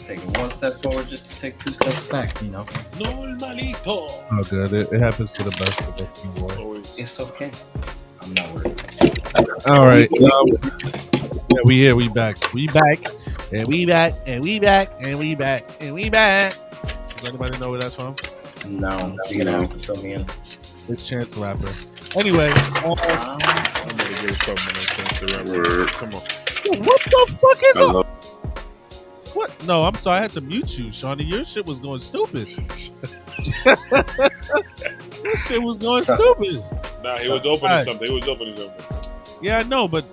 taking one step forward just to take two steps back, you know. Normalito. Oh, good. It happens to the best of us, boy. Always. It's okay. I'm not worried. All right. Yeah, we here. We back. We back. And we back. And we back. And we back. And we back. Does anybody know where that's from? No, you're gonna have to fill me in. It's Chance the Rapper. Anyway. I'm gonna give it something like Chance the Rapper. Come on. What the fuck is up? What? No, I'm sorry. I had to mute you, Shawny. Your shit was going stupid. Your shit was going stupid. Nah, he was opening something. He was opening something. Yeah, I know, but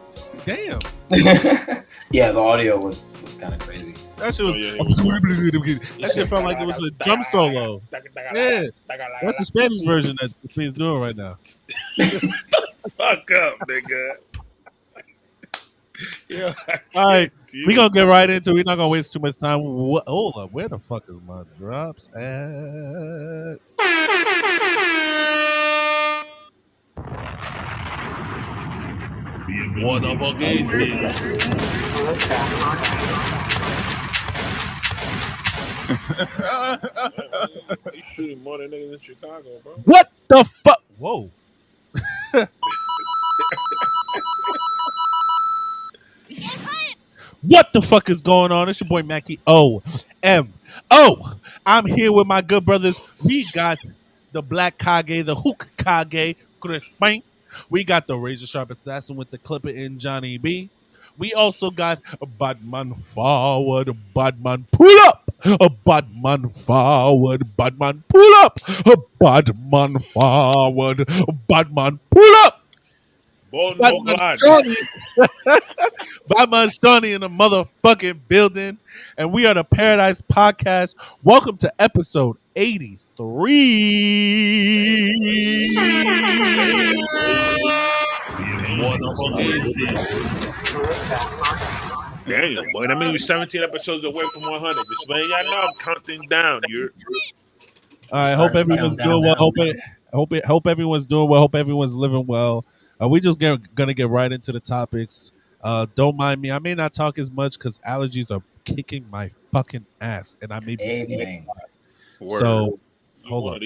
damn. Yeah, the audio was kind of crazy. That shit was. Yeah, that shit felt like it was a drum solo. Yeah, that's the Spanish version that he's doing right now. Fuck up, nigga. Yeah. All right, we gonna get right into it. We're not gonna waste too much time. Hold up, where the fuck is my drops at? What the fuck is this? He's shooting more than niggas in Chicago, bro. What the fuck? Whoa. What the fuck is going on? It's your boy Macky I'm here with my good brothers. We got the Black Kage, the Hook Kage, Crispin. We got the Razor Sharp Assassin with the Clipper in Johnny B. We also got a Badman forward, a Badman pull up, a Badman forward, Badman pull up, a Badman forward, a Badman pull up. Batman Shawny in the motherfucking building, and we are the Paradise Podcast. Welcome to episode 83. Damn, boy, that means we're 17 episodes away from 100. Just letting y'all know I'm counting down. All right, hope everyone's doing well. Hope everyone's doing well. Hope everyone's living well. We just gonna get right into the topics. Don't mind me. I may not talk as much because allergies are kicking my fucking ass, and I may be sneezing. So hold on.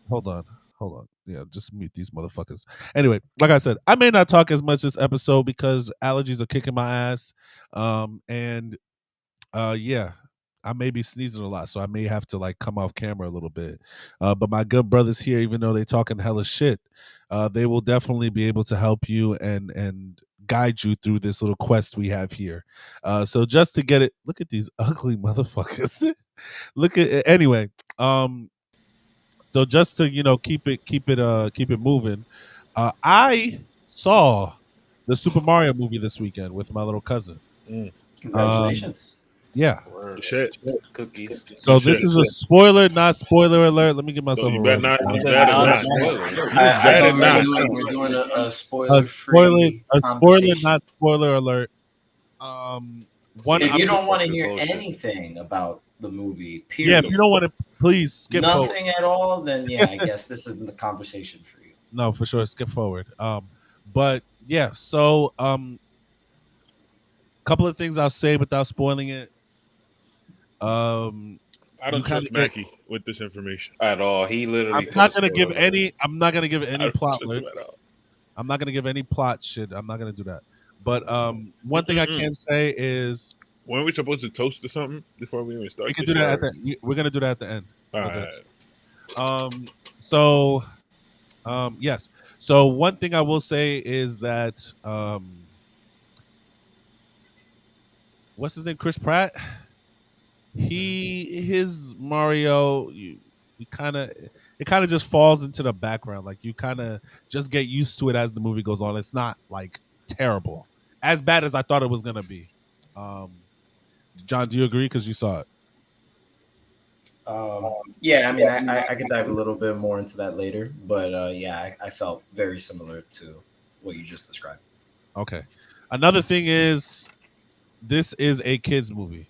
Hold on. Yeah, just mute these motherfuckers. Anyway, like I said, I may not talk as much this episode because allergies are kicking my ass. Yeah. I may be sneezing a lot, so I may have to like come off camera a little bit. But my good brothers here, even though they talking hella shit, they will definitely be able to help you and guide you through this little quest we have here. So just to get it, look at these ugly motherfuckers. Look at anyway. So just to keep it moving. I saw the Super Mario movie this weekend with my little cousin. Congratulations. Yeah. Shit. Cookies. So this is a spoiler, not spoiler alert. Let me give myself a better not. We're doing a spoiler-free a spoiler, not spoiler alert. If you don't want to hear anything about the movie, period. Yeah, if you don't want to, please skip nothing forward. at all, then yeah, I guess this isn't the conversation for you. No, for sure, skip forward. But yeah, so couple of things I'll say without spoiling it. I don't trust Macky with this information at all. He literally. I'm not gonna give any plot alerts. I'm not gonna give any plot shit. I'm not gonna do that. But one thing I can say is, weren't we supposed to toast or something before we even start? We can do that we're gonna do that at the end. All right. Yes. So one thing I will say is that what's his name? Chris Pratt. His Mario, it kind of just falls into the background. Like you kind of just get used to it as the movie goes on. It's not like terrible, as bad as I thought it was gonna be. John, do you agree? Because you saw it. Yeah, I mean, I could dive a little bit more into that later, but yeah, I felt very similar to what you just described. Okay. Another thing is, this is a kids movie.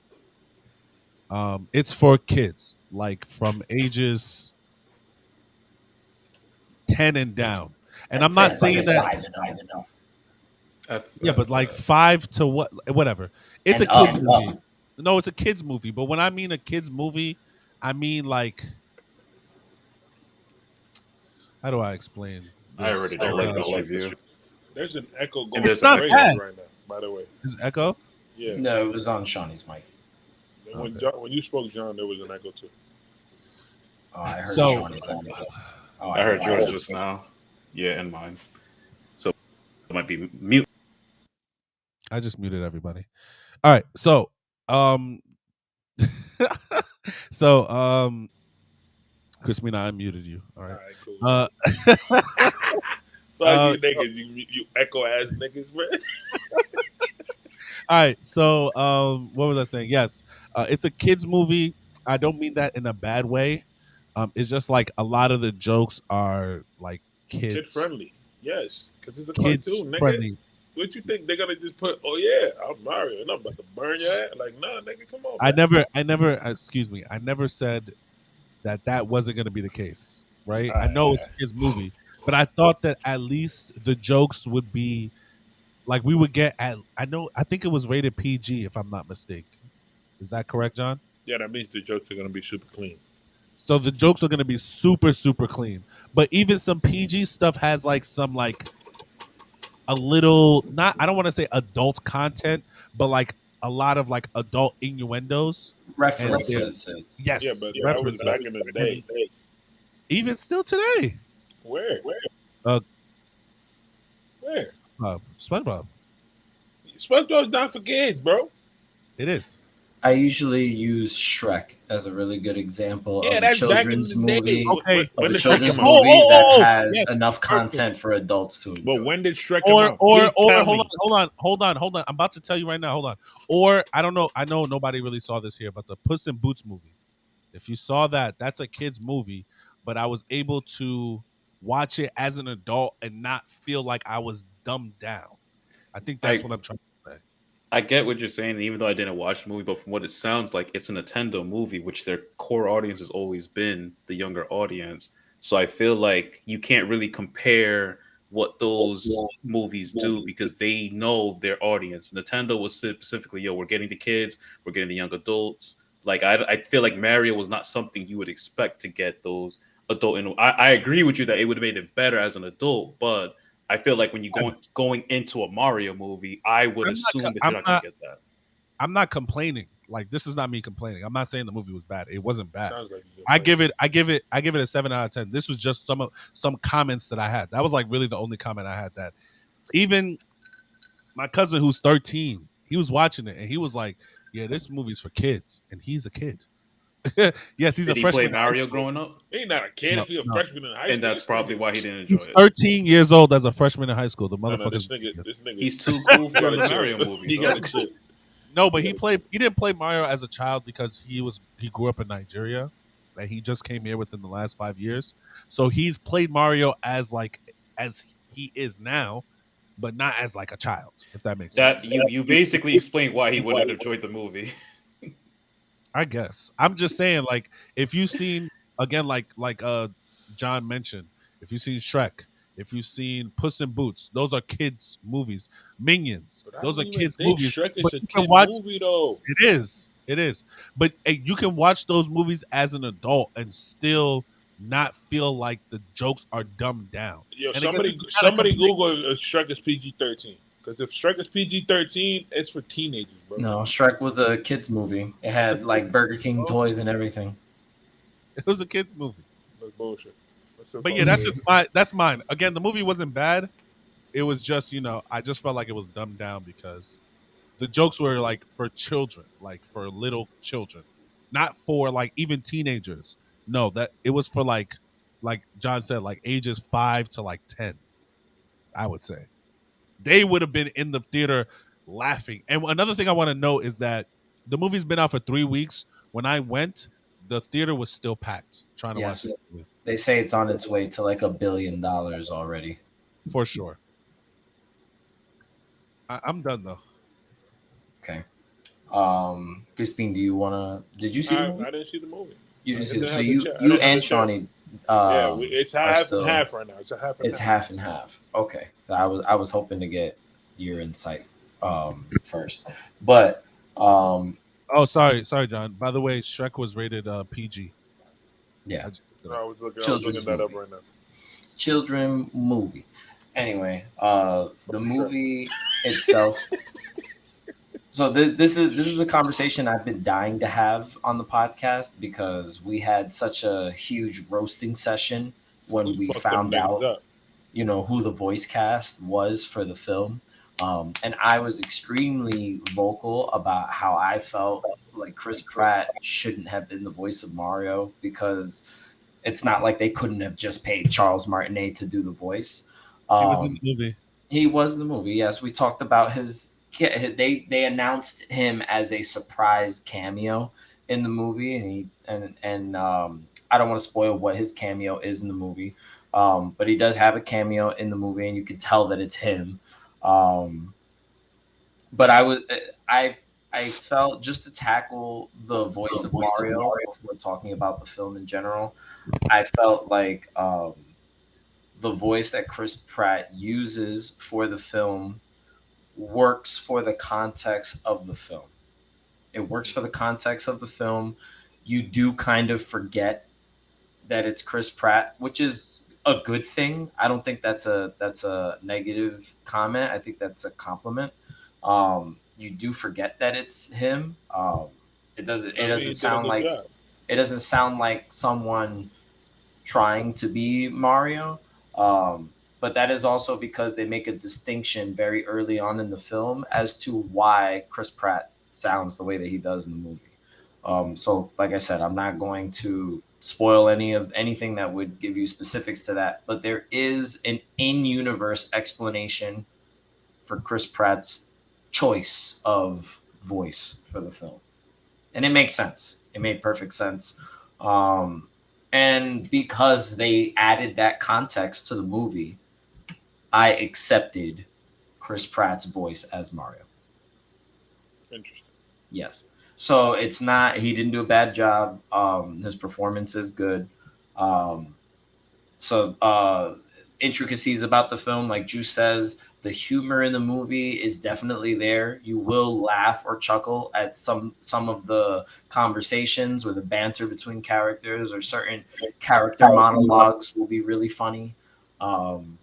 It's for kids, like from ages 10 and down. And I'm not saying that. Yeah, but like 5 to whatever. It's a kids movie. No, it's a kids movie. But when I mean a kids movie, I mean like, how do I explain I this? already don't like this review. There's an echo And going there's not crazy bad. right now. By the way, Is it Echo? yeah. No, it was on Shawny's mic. And when Okay. when you spoke, John, there was an echo too. Oh, I heard So, Shawny's echo. Oh, I heard yours yours. just now. Yeah, and mine. So it might be mute. I just muted everybody. All right. So, so, Crispin, I unmuted you. All right. All right, cool. Fuck uh, you niggas, you echo ass niggas, man. all right. So, what was I saying? Yes, it's a kids movie. I don't mean that in a bad way. It's just like a lot of the jokes are like Kid kids, friendly, yes, because it's a kids cartoon, nigga. friendly. What you think they're gonna just put? Oh yeah, I'm Mario, and I'm about to burn your ass. Like, nah, nigga, come on. I never. Excuse me. I never said that wasn't going to be the case, right? I know it's a kids movie, but I thought that at least the jokes would be like we would get at. I think it was rated PG if I'm not mistaken. Is that correct, John? Yeah, that means the jokes are gonna be super clean. So the jokes are going to be super super clean, but even some PG stuff has like some like a little not. I don't want to say adult content, but like a lot of like adult innuendos and References. yes, Yeah, but that was references. back in the day. Even still today. Where? Uh, Where? SpongeBob. SpongeBob's not for kids, bro. It is. I usually use Shrek as a really good example Yeah, of a that's back in children's the day. movie. Okay. Of When a did Shrek children's come out? movie that has Yes, enough perfect. content for adults to enjoy. But when did Shrek come out? Or Please tell hold me. on. I'm about to tell you right now. Hold on. Or I don't know. I know nobody really saw this here, but the Puss in Boots movie. If you saw that, that's a kids movie, but I was able to watch it as an adult and not feel like I was dumbed down. I think that's what I'm trying to say. I get what you're saying, and even though I didn't watch the movie, but from what it sounds like, it's a Nintendo movie, which their core audience has always been the younger audience. So I feel like you can't really compare what those movies do because they know their audience. Nintendo was specifically, yo, we're getting the kids, we're getting the young adults. Like I feel like Mario was not something you would expect to get those adult. And I agree with you that it would have made it better as an adult, but I feel like when you going into a Mario movie, I would assume that you're not going to get that. I'm not complaining. Like this is not me complaining. I'm not saying the movie was bad. It wasn't bad. Sounds like you I give it a 7 out of 10. This was just some comments that I had. That was like really the only comment I had. That even my cousin who's 13, he was watching it and he was like, "Yeah, this movie's for kids," and he's a kid. Yes, he's Did a he freshman. play Mario growing up? He's not a kid No, if you're a no. freshman in high school. And that's probably why he didn't He's enjoy it. 13 years old as a freshman in high school. The No, motherfucker's this nigga. He's too cool for gotta the chill. Mario movie. You gotta chill. no, but he didn't play Mario as a child because he grew up in Nigeria and he just came here within the last 5 years. So he's played Mario as he is now, but not as like a child, if that makes That sense. you basically explained why he wouldn't have enjoyed the movie. I guess. I'm just saying, like, if you've seen again, like John mentioned, if you've seen Shrek, if you've seen Puss in Boots, those are kids' movies. Minions, But I those are don't even kids' think movies. Shrek is But a you can kid watch movie though. it is. But hey, you can watch those movies as an adult and still not feel like the jokes are dumbed down. Yo, And again, somebody this is not a complaint. Google if Shrek is PG-13. Because if Shrek is PG-13, it's for teenagers, bro. No, Shrek was a kids movie. It had like Burger King toys and everything. It was a kids movie. That's bullshit. But yeah, that's mine. Again, the movie wasn't bad. It was just, I just felt like it was dumbed down because the jokes were like for children, like for little children, not for like even teenagers. No, that it was for like John said, like ages 5 to like 10. I would say they would have been in the theater laughing. And another thing I want to know is that the movie's been out for 3 weeks. When I went, the theater was still packed trying to watch Yes. the movie. They say it's on its way to like $1 billion already. For sure. I'm done though. Okay. Crispin, did you see the movie? I didn't see the movie. You didn't see didn't it. So have you the check. I you didn't have and the check. Shawny It's are half still, and half right now. It's a half and it's half. half and half. Okay. So I was hoping to get your insight first. But Oh, sorry, John. By the way, Shrek was rated PG. Yeah, I just looked it I up. was looking children's that up movie. right now. Children movie. Anyway, the Sure. movie itself. So this is a conversation I've been dying to have on the podcast because we had such a huge roasting session Who when we fucked them found niggas out, up? who the voice cast was for the film. And I was extremely vocal about how I felt like Chris Pratt shouldn't have been the voice of Mario because it's not like they couldn't have just paid Charles Martinet to do the voice. He was in Um, the movie. he was in the movie. Yes, we talked about his. They announced him as a surprise cameo in the movie, and I don't want to spoil what his cameo is in the movie, but he does have a cameo in the movie, and you can tell that it's him. Um, but I felt, just to tackle the voice of Mario before talking about the film in general, I felt like the voice that Chris Pratt uses for the film works for the context of the film. It works for the context of the film. You do kind of forget that it's Chris Pratt, which is a good thing. I don't think that's a negative comment. I think that's a compliment. You do forget that it's him. It I mean, doesn't he did a sound good like job. someone trying to be Mario. But that is also because they make a distinction very early on in the film as to why Chris Pratt sounds the way that he does in the movie. So, like I said, I'm not going to spoil anything that would give you specifics to that, but there is an in-universe explanation for Chris Pratt's choice of voice for the film, and it makes sense. It made perfect sense. Um, and because they added that context to the movie, I accepted Chris Pratt's voice as Mario. Interesting. Yes. So it's not, he didn't do a bad job. His performance is good. Um, so intricacies about the film, like Juice says, the humor in the movie is definitely there. You will laugh or chuckle at some of the conversations or the banter between characters, or certain character monologues will be really funny. Um,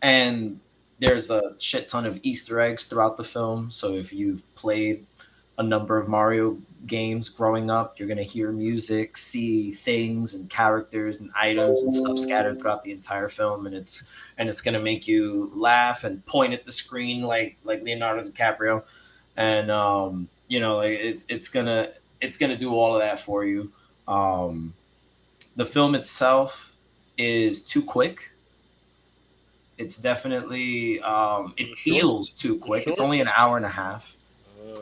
and there's a shit ton of Easter eggs throughout the film. So if you've played a number of Mario games growing up, you're gonna hear music, see things and characters and items and stuff scattered throughout the entire film, and it's gonna make you laugh and point at the screen like Leonardo DiCaprio, and like, it's gonna do all of that for you. Um, the film itself is too quick. It's definitely Was it it short? feels too Was it quick. It's short? only an hour and a half. Yeah.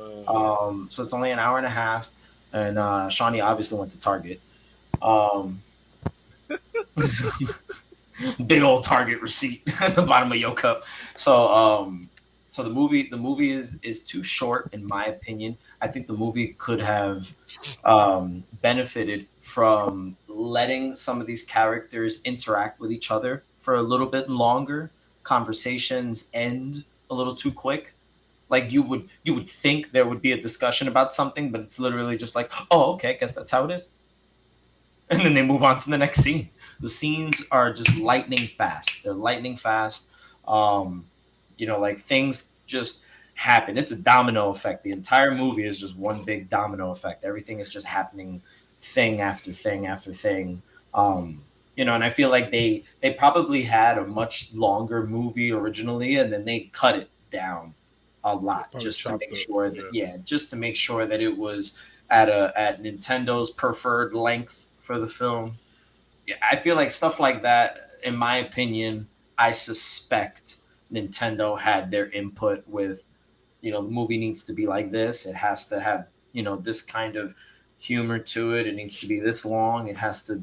So it's only an hour and a half, and Shawny obviously went to Target. Um, big old Target receipt at the bottom of your cup. So the movie is too short in my opinion. I think the movie could have benefited from letting some of these characters interact with each other for a little bit longer. Conversations end a little too quick. Like you would think there would be a discussion about something, but it's literally just like, oh, okay, I guess that's how it is, and then they move on to the next scene. The scenes are just lightning fast. They're lightning fast. Um, like things just happen. It's a domino effect. The entire movie is just one big domino effect. Everything is just happening, thing after thing after thing. And I feel like they probably had a much longer movie originally, and then they cut it down a lot Probably just to chopped make up. sure that, Yeah. yeah, just to make sure that it was at Nintendo's preferred length for the film. Yeah, I feel like stuff like that, in my opinion, I suspect Nintendo had their input with, the movie needs to be like this. It has to have, this kind of humor to it. It needs to be this long. It has to,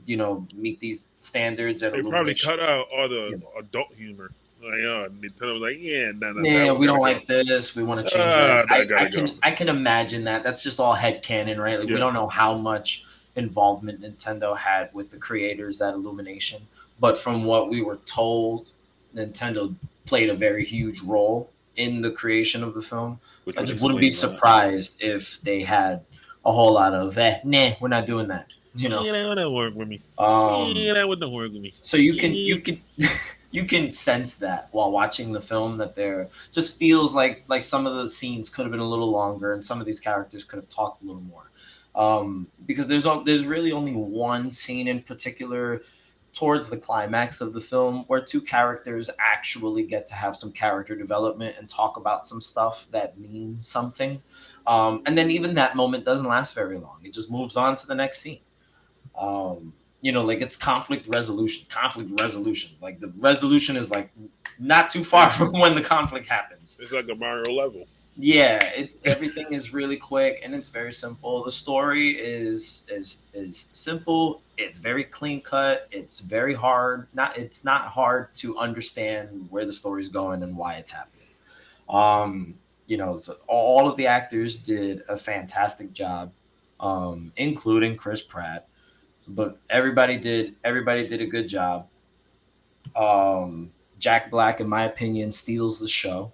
meet these standards and They probably illumination. cut out all the You know, adult humor. Like, Nintendo was like, yeah, no, that yeah, one we gotta don't go. like this. We want to change that. That I gotta go. can imagine that. That's just all head canon, right? Like we Yeah. don't know how much involvement Nintendo had with the creators at Illumination, but from what we were told, Nintendo played a very huge role in the creation of the film. Which I would just wouldn't be explain that. surprised if they had a whole lot of nah, we're not doing that. Yeah, that don't work with me. Um, Yeah, that wouldn't work with me. so you can you can sense that while watching the film, that there just feels like some of the scenes could have been a little longer, and some of these characters could have talked a little more. Because there's really only one scene in particular towards the climax of the film where two characters actually get to have some character development and talk about some stuff that means something. And then even that moment doesn't last very long. It just moves on to the next scene. Like it's conflict resolution. Like the resolution is like not too far from when the conflict happens. It's like a Mario level. Yeah, it's everything is really quick and it's very simple. The story is simple. It's very clean cut. It's very hard. It's not hard to understand where the story's going and why it's happening. So all of the actors did a fantastic job, including Chris Pratt. But everybody did a good job. Jack Black, in my opinion, steals the show.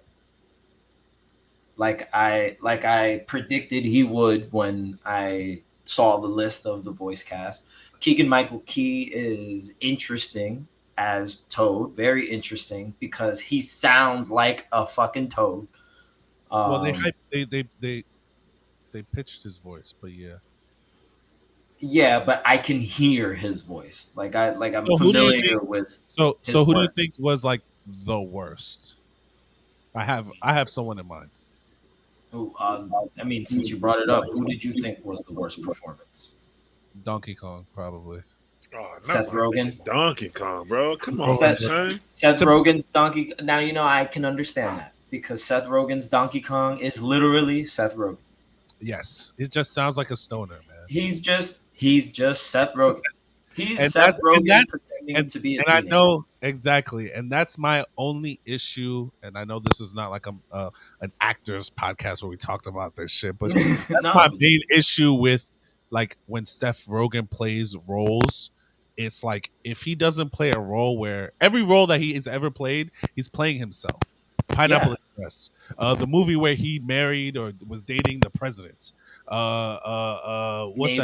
Like I predicted he would when I saw the list of the voice cast. Keegan-Michael Key is interesting as Toad, very interesting because he sounds like a fucking Toad. Well, they pitched his voice, but yeah. Yeah, but I can hear his voice. I'm So familiar with. So his who do you work. think was like the worst? I have someone in mind. Since you brought it up, who did you think was the worst performance? Donkey Kong, probably. Oh, Seth Rogen? Donkey Kong, bro. Come on, Seth son. Rogen's Donkey. Now I can understand that because Seth Rogen's Donkey Kong is literally Seth Rogen. Yes, it just sounds like a stoner, man. He's just Seth Rogen. He's And Seth Rogen pretending to be a and I teenager. know exactly, and that's my only issue. And I know this is not like an actors podcast where we talked about this shit, but that's No. my main issue with like when Seth Rogen plays roles. It's like if he doesn't play a role where every role that he has ever played, he's playing himself. Pineapple Express, the movie where he married or was dating the president. What's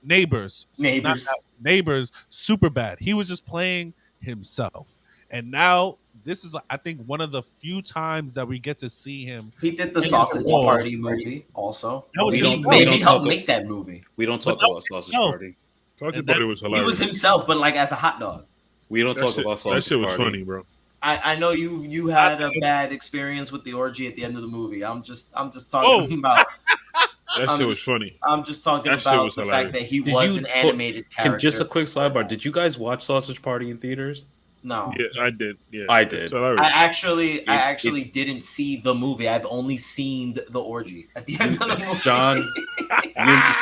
Neighbors. that? Neighbors, super bad. He was just playing himself, and now this is, I think, one of the few times that we get to see him. He did the Sausage Party movie also. That was he helped make that movie. We don't talk about Sausage Party. Sausage Party was hilarious. He was himself, but like as a hot dog. We don't talk about Sausage Party. That shit was funny, bro. I know you had a bad experience with the orgy at the end of the movie. I'm just talking about. That shit was funny. I'm just talking about the fact that he was an animated character. Just a quick sidebar. Did you guys watch Sausage Party in theaters? No. Yeah, I did. Yeah, I did. I actually didn't see the movie. I've only seen the orgy at the end of the movie. John,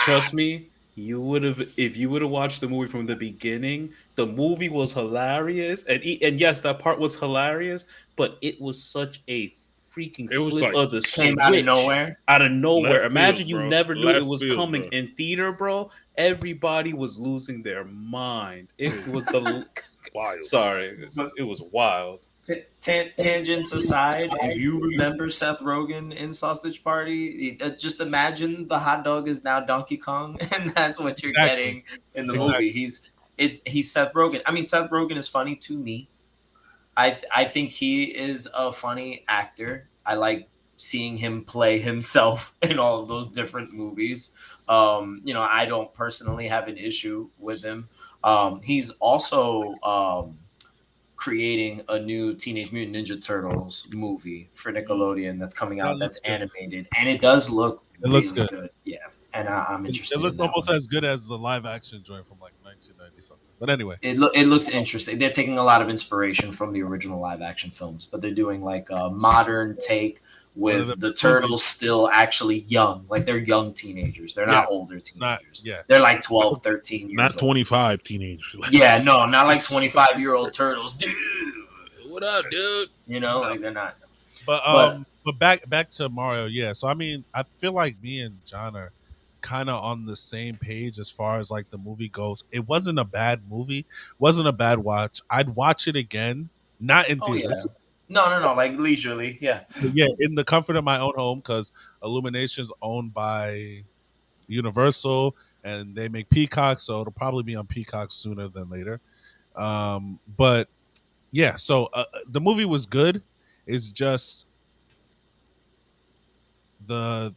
trust me. You would have, if you would have watched the movie from the beginning. The movie was hilarious, and yes, that part was hilarious. But it was such a freaking flip of the switch. Came out of nowhere. Out of nowhere. Imagine field, you never knew it was coming bro. in theater, bro. Everybody was losing their mind. It was the wild. Sorry, it was wild. Tangents aside, if you remember Seth Rogen in Sausage Party, just imagine the hot dog is now Donkey Kong, and that's what you're getting in the movie. He's Seth Rogen. I mean, Seth Rogen is funny to me. I think he is a funny actor. I like seeing him play himself in all of those different movies. I don't personally have an issue with him. He's also creating a new Teenage Mutant Ninja Turtles movie for Nickelodeon that's coming out. That's animated, and it does look looks good. Yeah, and I'm interested. It looks almost as good as the live action joint from like 1990 something. But anyway, it looks interesting. They're taking a lot of inspiration from the original live action films, but they're doing like a modern take with the turtles still actually young. Like they're young teenagers. They're not older teenagers. They're like 12, 13 years not old. 25 teenagers. Yeah, no, not like 25-year-old turtles. Dude, what up, dude? Like they're not. But back to Mario. Yeah, so I mean, I feel like me and John are kind of on the same page as far as like the movie goes. It wasn't a bad movie. Wasn't a bad watch. I'd watch it again, not in theaters. No, like leisurely, yeah. But yeah, in the comfort of my own home, because Illumination's owned by Universal, and they make Peacock, so it'll probably be on Peacock sooner than later. But yeah, so the movie was good. It's just the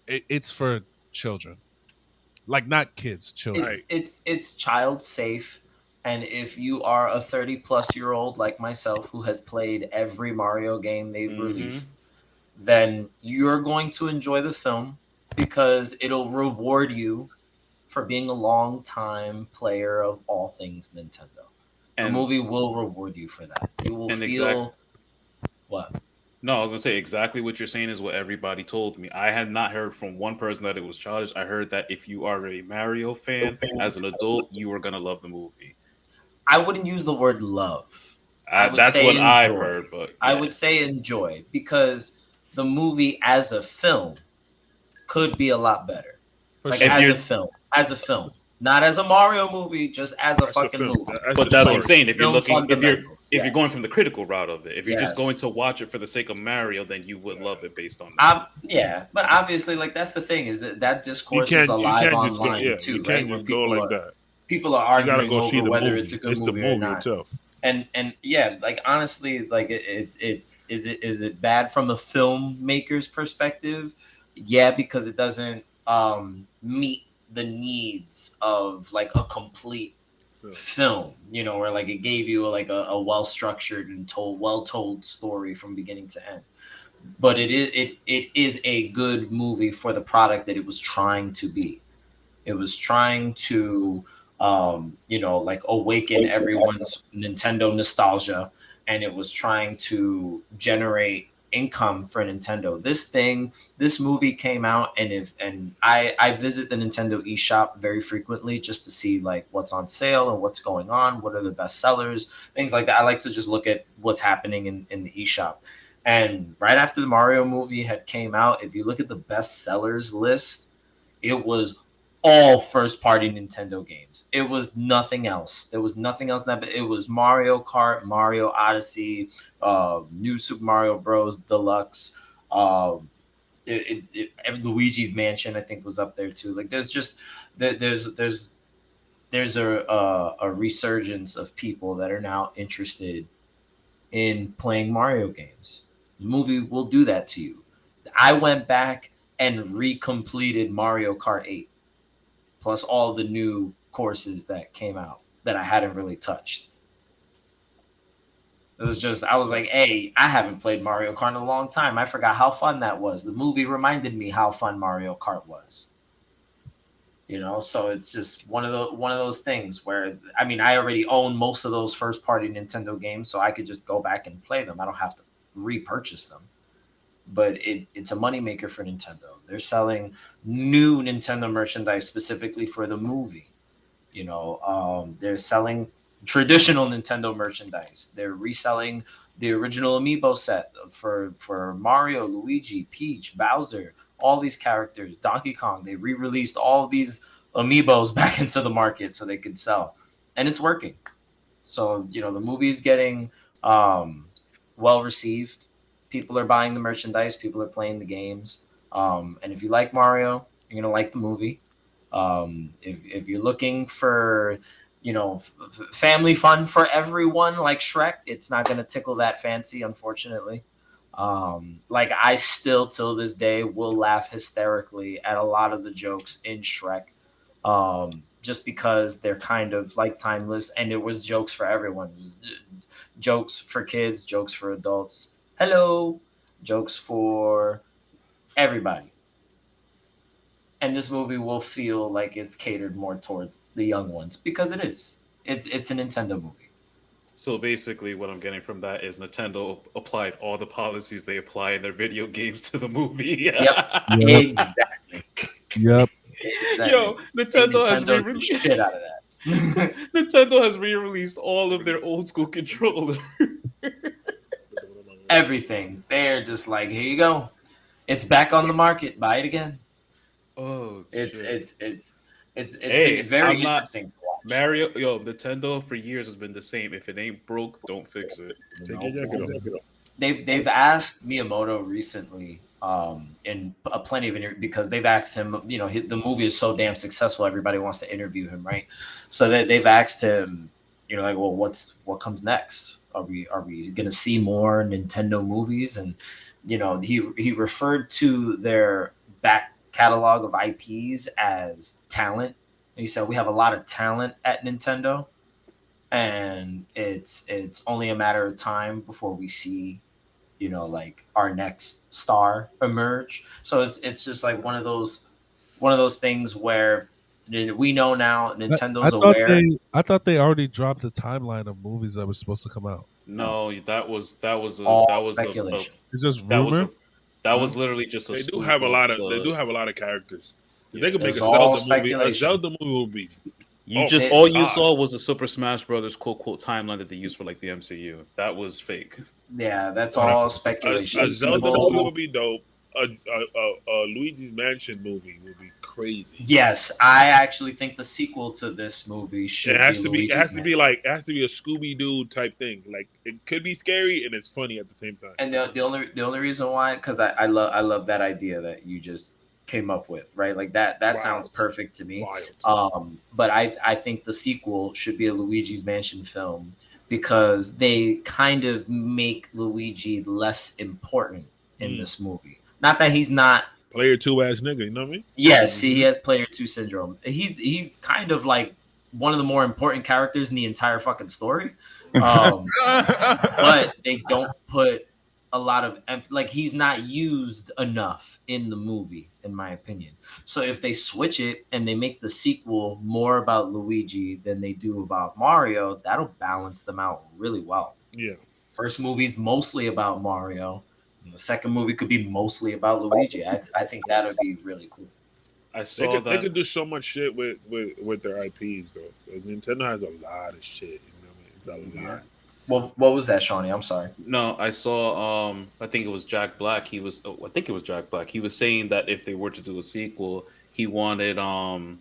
it's for children, like not kids, children. Right. It's child safe, and if you are a 30-plus-year-old like myself who has played every Mario game they've Mm-hmm. released, then you're going to enjoy the film because it'll reward you for being a long time player of all things Nintendo. The And movie will reward you for that. You will and exact feel what? no, I was gonna say exactly what you're saying is what everybody told me. I had not heard from one person that it was childish. I heard that if you are a Mario fan as an adult, you are gonna love the movie. I wouldn't use the word love. I would That's say what I've enjoy. heard, but I yeah. would say enjoy because the movie as a film could be a lot better. For Like If sure. as you're, a film, not as a Mario movie, just as a That's the fucking film. movie. That's but the that's what I'm story. saying. If you're Film looking, fundamentals, if you're going yes, from the critical route of it, if you're just going yes. to watch it for the sake of Mario, then you would love it based on that. Yeah, but obviously, like that's the thing is that You discourse is can't you alive can't just go. online Yeah, you too, right? can't Where just go like that. people are You gotta arguing go see over the whether it's a movie. good It's the movie or movie not. itself. And yeah, like honestly, like it's is it bad from a filmmaker's perspective? Yeah, because it doesn't meet the needs of like a complete Film. film, you know, where like it gave you like a well structured and well told story from beginning to end. But it is a good movie for the product that it was trying to be. It was trying to, like awaken everyone's Nintendo nostalgia, and it was trying to generate income for Nintendo. This movie came out, and I visit the Nintendo eShop very frequently just to see like what's on sale and what's going on, what are the best sellers, things like that. I like to just look at what's happening in the eShop. And right after the Mario movie had came out, if you look at the best sellers list, it was all first party Nintendo games. It was nothing else. There was nothing else that it was Mario Kart, Mario Odyssey, New Super Mario Bros. Deluxe. Luigi's Mansion, I think, was up there too. Like, there's just there's a resurgence of people that are now interested in playing Mario games. The movie will do that to you. I went back and recompleted Mario Kart 8 plus all the new courses that came out that I hadn't really touched. It was just I was like, hey, I haven't played Mario Kart in a long time. I forgot how fun that was. The movie reminded me how fun Mario Kart was. You know, so it's just one of those things where I mean, I already own most of those first party Nintendo games, so I could just go back and play them. I don't have to repurchase them. But it's a moneymaker for Nintendo. They're selling new Nintendo merchandise specifically for the movie. You know, they're selling traditional Nintendo merchandise. They're reselling the original amiibo set for Mario, Luigi, Peach, Bowser, all these characters, Donkey Kong. They re-released all of these amiibos back into the market so they could sell, and it's working. So you know, the movie's getting well received. People are buying the merchandise. People are playing the games. And if you like Mario, you're gonna like the movie. If you're looking for, family fun for everyone like Shrek, it's not gonna tickle that fancy, unfortunately. Like I still till this day will laugh hysterically at a lot of the jokes in Shrek, just because they're kind of like timeless, and it was jokes for everyone. It was jokes for kids, jokes for adults. Hello, jokes for everybody. And this movie will feel like it's catered more towards the young ones because it is. It's a Nintendo movie. So basically, what I'm getting from that is Nintendo applied all the policies they apply in their video games to the movie. Yep, Yep. exactly. Yep. Exactly. Yo, Nintendo has Nintendo the re-released. shit out of that. Nintendo has re-released all of their old school controllers. Everything. They're just like, here you go. It's back on the market. Buy it again. Oh, It's shit. it's it's it's Hey, been very I'm not. interesting to Mario, yo, Nintendo for years has been the same. If it ain't broke, don't fix it. Take your jacket off. They've asked Miyamoto recently, in plenty of interviews, because they've asked him. You know, the movie is so damn successful, everybody wants to interview him, right? So they've asked him, you know, like, well, what comes next? Are we gonna see more Nintendo movies? And you know, he referred to their back catalog of IPs as talent. And he said we have a lot of talent at Nintendo, and it's only a matter of time before we see, you know, like our next star emerge. So it's just like one of those things where we know now I Nintendo's thought aware. I thought they already dropped the timeline of movies that were supposed to come out. No, No, all that was a speculation. It's just that was rumor. a that was literally just a They do spoof have a of lot of characters. If they Yeah. could make It's a all Zelda movie. A speculation. Zelda movie would be. You Oh, just It- all you God. saw was the Super Smash Brothers quote timeline that they used for like the MCU. That was fake. Yeah, that's But all a speculation. Zelda People, movie would be dope. A Luigi's Mansion movie would be crazy. yes, I actually think the sequel to this movie should It has be to be. It Luigi's has to be Mansion. like. It has to be a Scooby Doo type thing. Like it could be scary and it's funny at the same time. And the only reason why, because I love that idea that you just came up with, right? Like that sounds Wild. perfect to me. Wild. But I think the sequel should be a Luigi's Mansion film, because they kind of make Luigi less important in this movie. Not that he's not. Player 2 ass nigga. You know what I mean? Yes, he has player 2 syndrome. He's kind of like one of the more important characters in the entire fucking story. But they don't put a lot of like, he's not used enough in the movie, in my opinion. So if they switch it and they make the sequel more about Luigi than they do about Mario, that'll balance them out really well. Yeah. First movie's mostly about Mario, and the second movie could be mostly about Luigi. I think that would be really cool. I They saw could, that. they could do so much shit with their IPs though. Like, Nintendo has a lot of shit. You know what I mean? It's a lot. Well, what was that, Shawny? I'm sorry. No, I saw. I think it was Jack Black. I think it was Jack Black. He was saying that if they were to do a sequel, he wanted He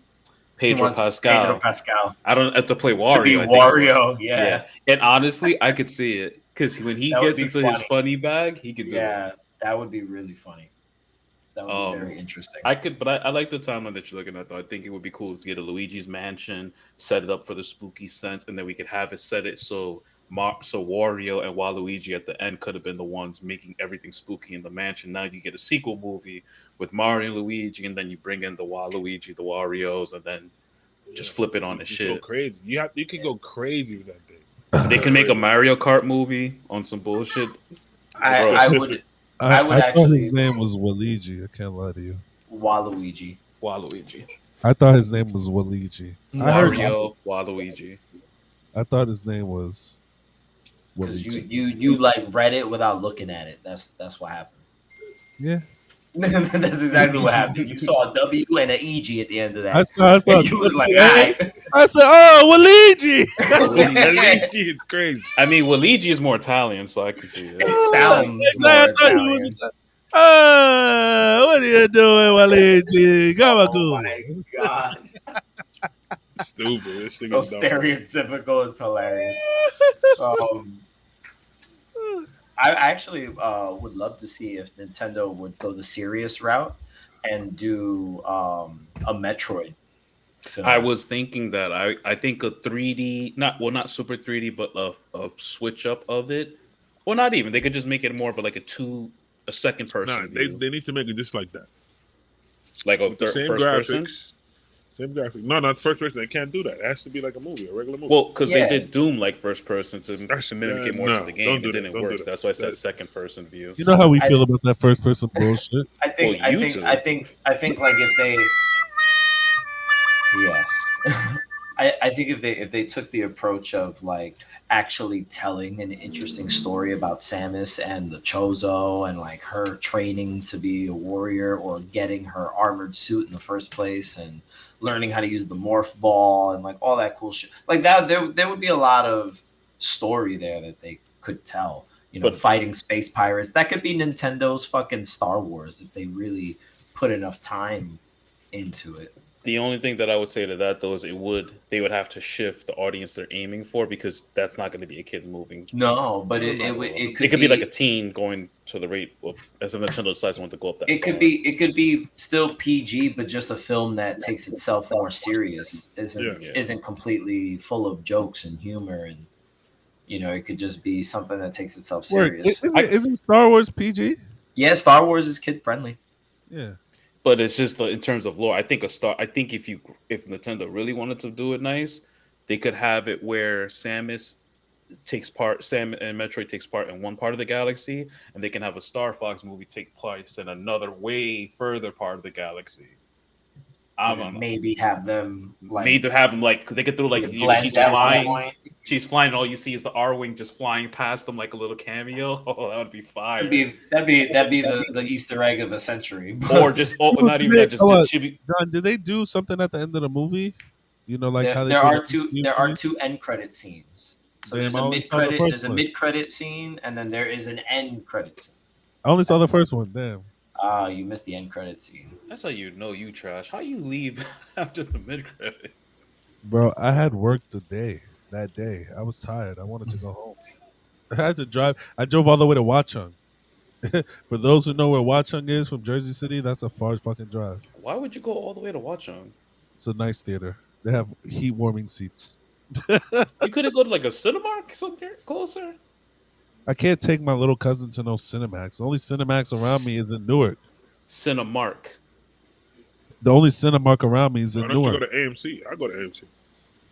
Pedro wants Pascal. Pedro Pascal I don't have to play Wario. to be I think it was. Wario. Yeah. And honestly, I could see it because when he That would gets be into his funny. funny bag, he could do it. Yeah, that would be really funny. That would be very interesting. I like the timeline that you're looking at though. I think it would be cool to get a Luigi's Mansion, set it up for the spooky sense, and then we could have it set it so Wario and Waluigi at the end could have been the ones making everything spooky in the mansion. Now you get a sequel movie with Mario and Luigi, and then you bring in the Waluigi, the Warrios, and then just flip it on the Just shit. Go crazy. You can go crazy with that thing. They can make a Mario Kart movie on some bullshit. I would I would thought actually- his name was Waluigi. I can't lie to you. Waluigi. Waluigi, I thought his name was Waluigi. Mario, Waluigi. I thought his name was Because Waluigi. you like read it without looking at it. That's what happened. Yeah, That's exactly what happened. You saw a W and an EG at the end of that. I saw. And you was like, Yeah. alright. I said, "Oh, Waluigi." Luigi is crazy. I mean, Waluigi is more Italian, so I can see it. It sounds I more thought he Italian. was. What are you doing, Waluigi? Come on, Oh my god. Stupid. This thing So is dumb. stereotypical, it's hilarious. I actually would love to see if Nintendo would go the serious route and do a Metroid film. I was thinking that I think a 3D, not super 3D, but a switch up of it. Well, not even. They could just make it more of a second person Nah, view, they need to make it just like that. like a With the same first person. graphics. Same graphics. No, not first person. They can't do that. It has to be like a movie, a regular movie. Well, because Yeah. they did Doom like first person to That's- mimic it yeah, more no, to the don't game. do It that, didn't don't do work. that. That's why I said That- second person view. You know how we I- feel about that first person bullshit. I think Well, YouTube. I think like if they yes. I think if they took the approach of like actually telling an interesting story about Samus and the Chozo and like her training to be a warrior or getting her armored suit in the first place and learning how to use the morph ball and like all that cool shit like that, there would be a lot of story there that they could tell. You know, But- fighting space pirates, that could be Nintendo's fucking Star Wars if they really put enough time into it. The only thing that I would say to that though is they would have to shift the audience they're aiming for, because that's not going to be a kids movie. No, but No, no. it It could could be like a be teen going to the rate, well, as if Nintendo decides to want to go up that it far. could be still PG, but just a film that takes itself more serious, Yeah. isn't completely full of jokes and humor, and it could just be something that takes itself Word, serious. isn't Star Wars PG? Yeah, Star Wars is kid friendly. Yeah. But it's just in terms of lore. I think I think if Nintendo really wanted to do it nice, they could have it where Sam and Metroid takes part in one part of the galaxy, and they can have a Star Fox movie take place in another way further part of the galaxy. I don't know. Maybe have them Need to have them like they could throw like blend she's at one flying. point. She's flying. All you see is the R wing just flying past them like a little cameo. Oh, that would be fire. That'd be the Easter egg of the century. Or just not even that. Just should be. John, did they do something at the end of the movie? You know, like how they there did are it in there are movies? two end credit scenes. So Damn, there's I a only mid saw the credit first there's a one. mid credit scene, and then there is an end credit scene. I only saw the first one. Damn. You missed the end credit scene. That's how you know you trash. How you leave after the mid credit? Bro, I had work that day. I was tired. I wanted to go home. I had to drive. I drove all the way to Watchung. For those who know where Watchung is from Jersey City, that's a far fucking drive. Why would you go all the way to watch them? It's a nice theater. They have heat warming seats. You couldn't go to like a Cinemark somewhere closer. I can't take my little cousin to no Cinemax. The only Cinemax around me is in Newark. Cinemark. The only Cinemark around me is Why in don't you go Newark. to AMC? I go to AMC.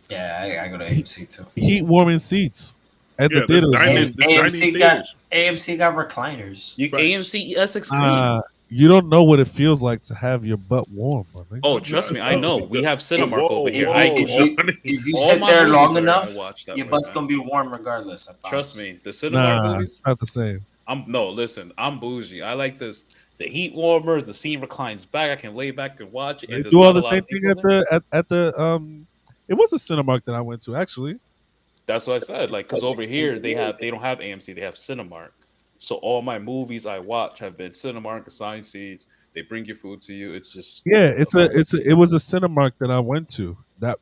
Yeah, I go to AMC too. Heat warming seats at Yeah, the theaters. dining- bro. the dining AMC got recliners. You Facts. AMC Essex Green. You don't know what it feels like to have your butt warm, my nigga. Oh, trust me, I know. We have Cinemark Whoa, over here. whoa, I If go. you All sit my there long movies are- enough, I watch that your way, butt's man. gonna be warm regardless. I promise. Trust me, the Cinemark Nah, movies. it's not the same. Listen, I'm bougie. I like this. The heat warmers, the scene reclines back. I can lay back and watch it. They and there's do all not a the lot same of thing people at there. the at the. It was a Cinemark that I went to actually. That's what I said. Like, because over here they don't have AMC, they have Cinemark. So all my movies I watch have been Cinemark assigned seats. They bring your food to you. It's just Yeah, it was a Cinemark that I went to.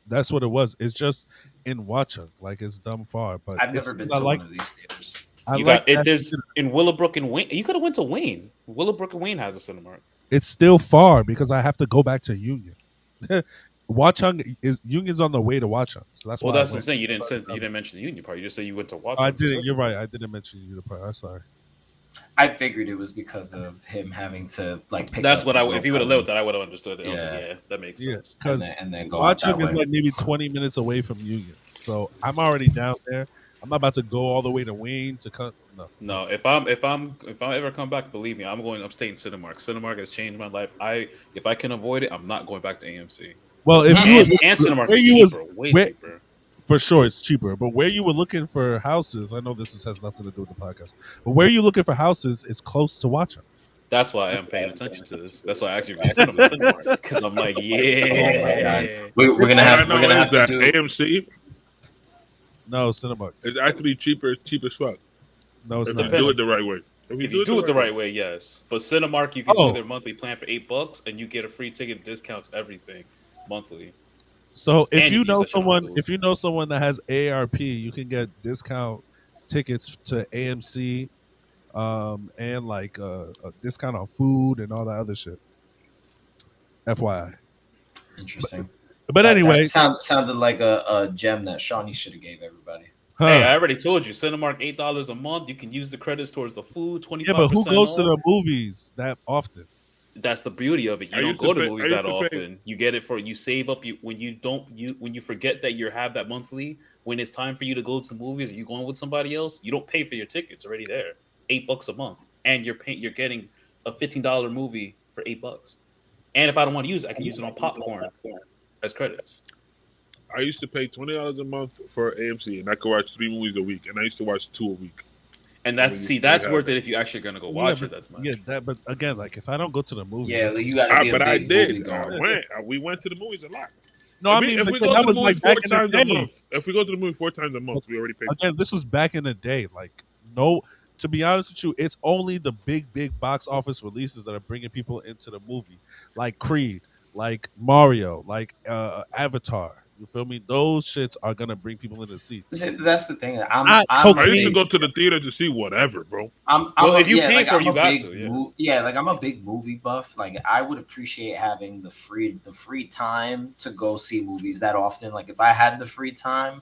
That's what it was. It's just in Watchung, like it's dumb far, but I've it's never been I to like one of these theaters. I you like got it. that There's theater. in Willowbrook and Wayne. You could have went to Wayne. Willowbrook and Wayne has a Cinemark. It's still far because I have to go back to Union. Watchung is Union's on the way to Watchung, so that's Well, why that's I what I'm went. saying. You didn't mention the Union part. You just said you went to watch. I didn't. You're right. I didn't mention you. I'm sorry. I figured it was because of him having to like pick. That's up what his If little he would have cousin lived that, I would have understood it. I was like, Yeah. yeah, that makes Yeah, sense. because and then go out that Watchung is way. like maybe 20 minutes away from Union, so I'm already down there. I'm not about to go all the way to Wayne to come. No, if I ever come back, believe me, I'm staying Cinemark. Cinemark has changed my life. If I can avoid it, I'm not going back to AMC. Well, if you And Cinemark where is you was- cheaper, way where- cheaper. for sure it's cheaper, but where you were looking for houses, I know has nothing to do with the podcast, but where you looking for houses is close to Watchung. That's why I am paying attention to this. That's why I actually read Cinemark because I'm like, yeah. We're gonna have All I we're know gonna is have to that do. AMC No, Cinemark. is actually cheap as fuck. No, it's If not. you do it the right way. If you do it the right way, yes. But Cinemark, you can Oh. do their monthly plan for $8, and you get a free ticket, discounts, everything monthly. So if And you you know use that shit on someone, food. if you know someone that has AARP, you can get discount tickets to AMC, and like a discount on food and all that other shit. FYI. Interesting. But That anyway, sounded like a gem that Shawny should have gave everybody. Hey, huh. I already told you, Cinemark $8 a month. You can use the credits towards the food. 25%. Yeah, but who goes off. to the movies that often? That's the beauty of it. You I don't used go to to pay- movies I that used to pay- often. You get it you save up. When you forget that you have that monthly. When it's time for you to go to the movies, are you going with somebody else? You don't pay for your tickets already there. It's $8 a month, and you're getting a $15 movie for $8. And if I don't want to use it, I can use it on popcorn as credits. I used to pay $20 a month for AMC, and I could watch 3 movies a week, and I used to watch 2 a week. And Well, that's you that's have worth that. it if you're actually gonna go watch yeah, it. That's much. but again, like if I don't go to the movies, Yeah, that's- so you gotta be a But I big did. moviegoer. We went to the movies a lot. no, I mean if we because go that to was the like movie back 4 in the times a day. month, if we go to the movie 4 times a month, we already paid. Again, this was back in the day. Like, no, to be honest with you, it's only the big box office releases that are bringing people into the movie, like Creed, like Mario, like Avatar. You feel me? Those shits are gonna bring people in the seats. See, that's the thing. Not I'm I a used to cocaine. big go to the theater to see whatever, bro. I'm Well, a if you yeah, pay like for it, I'm you a got big to. Yeah. yeah, like I'm a big movie buff. Like I would appreciate having the free time to go see movies that often. Like if I had the free time,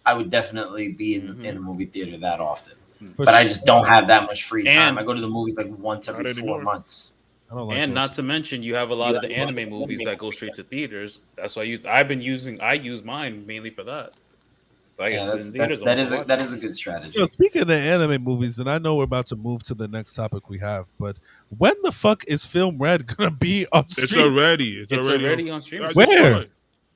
I would definitely be in a movie theater that often. For But I sure. just don't have that much free time. I And go to the movies like once Not every four anymore. months. I don't like and going. not to mention, you have a lot of the anime movies that go straight to theaters. That's why I use mine mainly for that. Like Yeah, it's in theaters, I want to watch that it. is a good Yo, strategy. speaking of anime movies, and I know we're about to move to the next topic we have, but when the fuck is Film Red gonna be on It's stream? already. It's It's already on. already on streaming I just services. saw Where? it.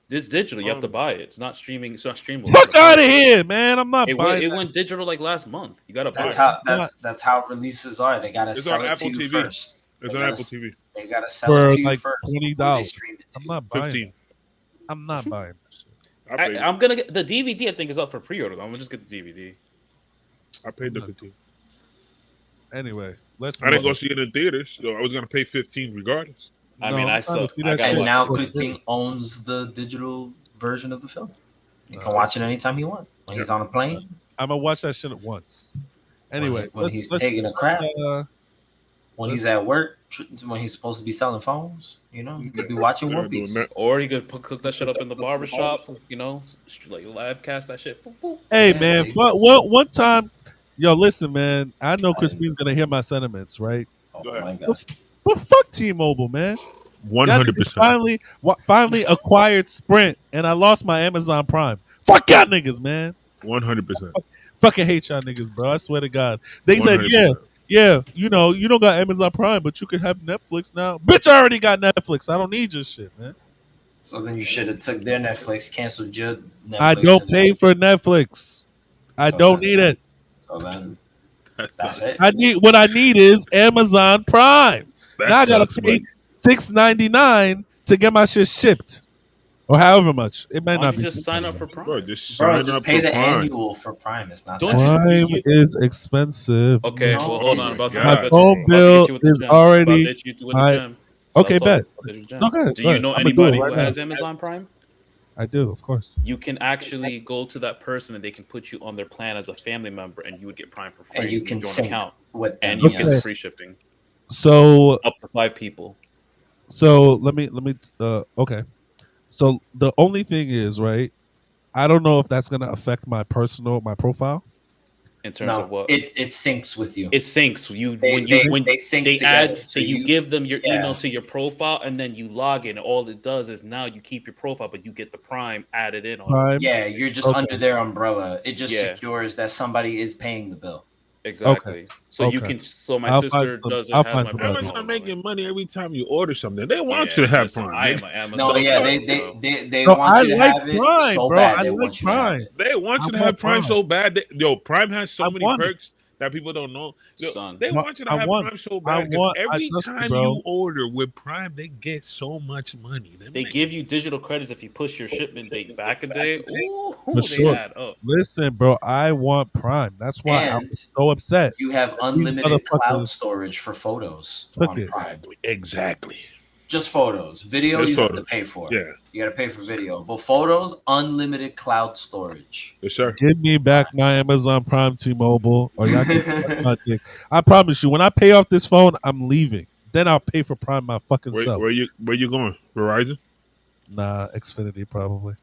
It's digital. You have to Um, buy it. It's not streaming. It's not streamable. You Fuck gotta buy out of it. here, man! I'm not buying It that. went digital like last month. You gotta buy That's it. how Not that's how releases are. They gotta It's on sell it to Apple you TV. first. It's They on gotta Apple TV. they gotta sell it for to you like first before they $20. stream it to I'm you. not buying 15. that. I'm not buying that shit. I paid. I'm gonna get the DVD. I think is up for pre-order. I'm gonna just get the DVD. I paid the 15. Anyway, let's. I didn't move go on. see it in theaters, so I was gonna pay 15 regardless. I No, mean, I'm trying to see I that gotta shit. And watch now it. Crispin owns the digital version of the film. You can Uh, watch it anytime he wants. When he's on a plane, I'm gonna watch that shit at once. Anyway, when he's taking a crap, when he's at work, when he's supposed to be selling phones. You know, he could be watching They're One not doing Piece. that. Or you could cook that shit up in the barbershop. You know, like live cast that shit. Boop, boop. hey Yeah, man, they- one time, yo, listen, man. I know Crispin's gonna hear my sentiments, right? Oh Go ahead. my god! But fuck T-Mobile, man. Y'all niggas 100%. finally acquired Sprint, and I lost my Amazon Prime. Fuck y'all niggas, man. 100%. Fucking hate y'all niggas, bro. I swear to God. They said, 100%. yeah, you know, you don't got Amazon Prime, but you can have Netflix now. Bitch, I already got Netflix. I don't need your shit, man. So then you should have took their Netflix, canceled your Netflix. I don't and pay for Netflix. I So don't then- need it. So then That's that's it. What I need is Amazon Prime. Now I gotta pay $6.99 to get my shit shipped, or however much. It might Why not don't you be. just sign up for Prime? Bro, just Bro, sign just up pay for the Prime. annual for Prime. It's not Don't that. Prime you- is expensive. Okay, No, well, hold on. it is About to not. My about to- phone about to bill get you with the is gem. About to already hit you with the high. gem. Stop Okay, talking. bet. About to hit the gem. No, go ahead, Do go you ahead. know I'ma do it anybody right who now. has Amazon Prime? I do, of course. You can actually go to that person and they can put you on their plan as a family member, and you would get Prime for free. And you with can your own sync account, with them. and you get the yes. free shipping So up to 5 people. let me okay. So the only thing is, right? I don't know if that's gonna affect my profile. In terms No, of what it syncs with you. it syncs. They sync they together. add, so you give them your yeah. email to your profile, and then you log in. All it does is now you keep your profile, but you get the Prime added in on it. Prime. Yeah, you're just Okay. under their umbrella. It just Yeah. secures that somebody is paying the bill. Exactly. So you Okay. can. So my I'll sister find some- does it. I'll Has find my somebody. profile Amazon and all that. making money every time you order something. They want Yeah, you to have listen, Prime. I am nigga. an Amazon. No, yeah, bro. they No, want I you to like have it Prime, so bro. bad. I They like want you to have Prime. it. They want I you to have want Prime Prime. so bad. Yo, Prime has so I many want it. perks that people don't know. Yo, Son. they No, want you to I have want Prime so I bad because want- I every trust you, time bro. you order with Prime, they get so much money. They give you digital credits if you push your shipment date back a day. Ooh, For they sure. add up. Listen, bro, I want Prime. That's why I And was so upset. you have These unlimited cloud motherfuckers storage for photos took on it. Prime. Exactly. Just photos. Video Just you have to photos. pay for. Yeah. You got to pay for video. But photos, unlimited cloud storage. Yes, sir. Give me back my Amazon Prime, T-Mobile, or y'all can suck my dick. I promise you, when I pay off this phone, I'm leaving. Then I'll pay for Prime my fucking self. Where you going? Verizon? Nah, Xfinity probably.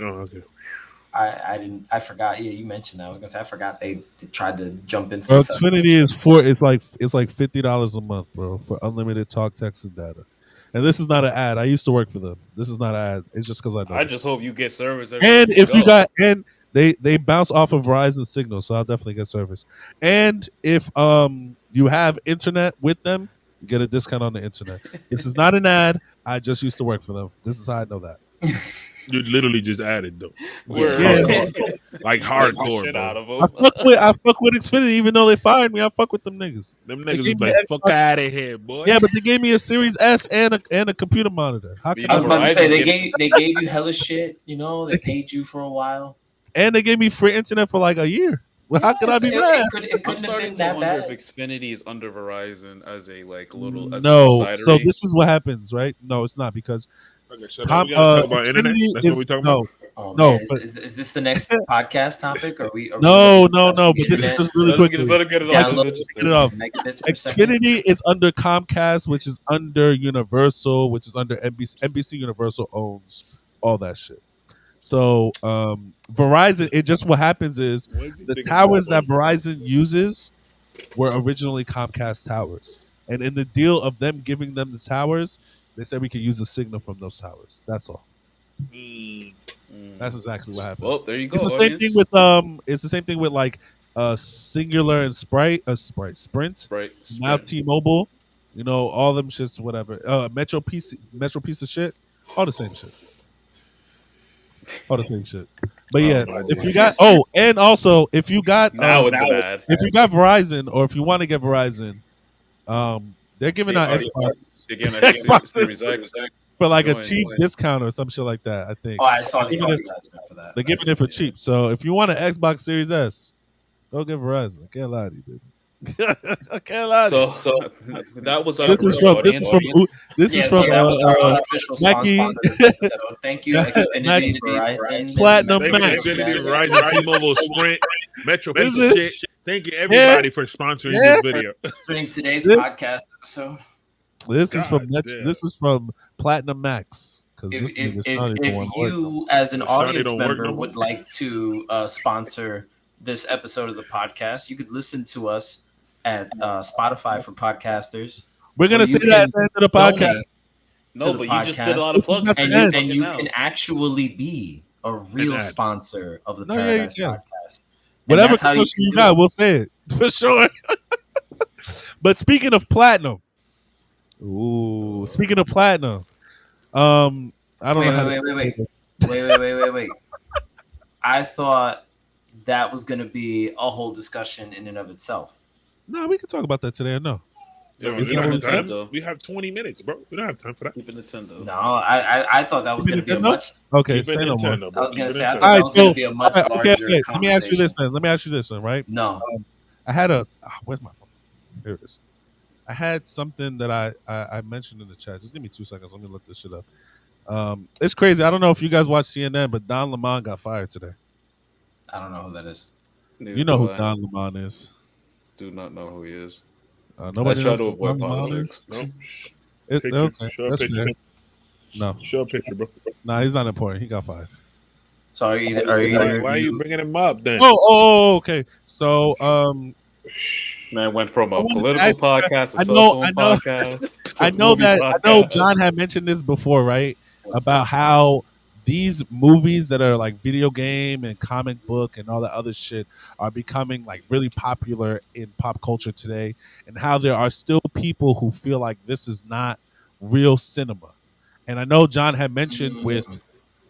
Oh, okay. I forgot. Yeah, you mentioned that. I was gonna say I forgot they tried to jump into Bro, the Xfinity is it's like $50 a month, bro, for unlimited talk, text, and data. And this is not an ad. I used to work for them. This is not an ad. It's just because I know. I this. just hope you get service. Every And time if you go. got they bounce off of Verizon signal, so I'll definitely get service. And if you have internet with them, you get a discount on the internet. This is not an ad. I just used to work for them. This is how I know that. You literally just added though. Word. Yeah. Like Shit hardcore, out bro. of I fuck with Xfinity, even though they fired me. I fuck with them niggas. Them They niggas gave is me like, Xbox- fuck out of here, boy. Yeah, but they gave me a Series S and a computer monitor. How You can I was know, about to Verizon say give- they gave you hella shit. You know, they paid you for a while. And they gave me free internet for like a year. Well, how could I be mad? It I'm couldn't have starting been to that wonder bad. if Xfinity is under Verizon as a little as a No. So subsidiary. this is what happens, right? No, it's not because Okay, so now we gotta talk about internet. Xfinity That's what is we talking about. no, Oh no, man, but is this the next podcast topic? Are we going to be no, discussing but this is just internet really Just quickly. let him get it off. It's Mikey, download get it interesting. off. speeds and megabits per second? Xfinity is under Comcast, which is under Universal, which is under NBC. NBC Universal owns all that shit. So Verizon, it just what happens is What did you the think of towers that that? Verizon uses were originally Comcast towers, and in the deal of them giving them the towers, they said we can use the signal from those towers. That's all. Mm. That's exactly what happened. Well, there you It's go, the same thing audience. with it's the same thing with like Singular and Sprint. Right, Now Sprint. T-Mobile, you know, all them shits, whatever. Metro piece of shit, all the same shit. All the same shit. But Oh yeah, my if you God. got and also Now it's an ad. if you got Verizon or if you want to get Verizon, they're giving They out are Xbox again Xboxes Series X for like a join. cheap discount or some shit like that. I think Oh, I saw the Even if- advertisement for that. they're giving it for cheap. So if you want an Xbox Series S, go get Verizon. I can't lie to you, baby. I can't lie to you. So that was our This is commercial, from this is from this is Yeah, from so that was our unofficial Macky sponsor for this episode. Thank you, Xfinity, Macky, Verizon, Platinum Thank you, Max. Xfinity, Verizon, T-Mobile, Sprint, Metro piece Is of it? shit. Thank you, everybody, for sponsoring this video. During today's This- podcast episode. This is from God damn. this is from Platinum Max because this nigga Shawny don't want If to work. you, as an Shawny audience don't work member, no more? would like to sponsor this episode of the podcast, you could listen to us at Spotify for podcasters. We're gonna Or say you that at can the end of the podcast. donate No, to the but you just did a lot This of is plugging. not and the you end. and you Now. can actually be a real ad. sponsor of the No, yeah, you Paradise can. podcast. And Whatever that's how commercial you do got, it. we'll say it for sure. But speaking of platinum, speaking of platinum, I don't know how to say this. Wait. I thought that was going to be a whole discussion in and of itself. No, we can talk about that today. Or no, Yo, Is we that don't what have we time. said? We have 20 minutes, bro. We don't have time for that. Keep it Nintendo. No, I thought that was Keep it going to be a Nintendo? much. Okay, Keep it say no more. Nintendo, I bro. was going Keep to it say I Nintendo. thought that was going to be a much larger okay. Let me conversation. ask you this then. Let me ask you this then, right? No, I had a where's my phone? Here it is. I had something that I mentioned in the chat. Just give me 2 seconds. Let me look this shit up. It's crazy. I don't know if you guys watch CNN, but Don Lemon got fired today. I don't know who that is. Neither You know do who I. Don Lemon is. Do not know who he is. Nobody I try knows to who avoid Don Lemon politics. is? Nope. Okay, Show a that's picture. fair. No, Show a picture, bro. nah, he's not important. He got fired. So are you either Why are you bringing him up then? Okay. So, Man went from I a wanted to political ask- podcast to I cell know- phone I know- podcast. to I know movie that I know podcast. John had mentioned this before, right? what's About that? how these movies that are like video game and comic book and all that other shit are becoming like really popular in pop culture today, and how there are still people who feel like this is not real cinema. And I know John had mentioned with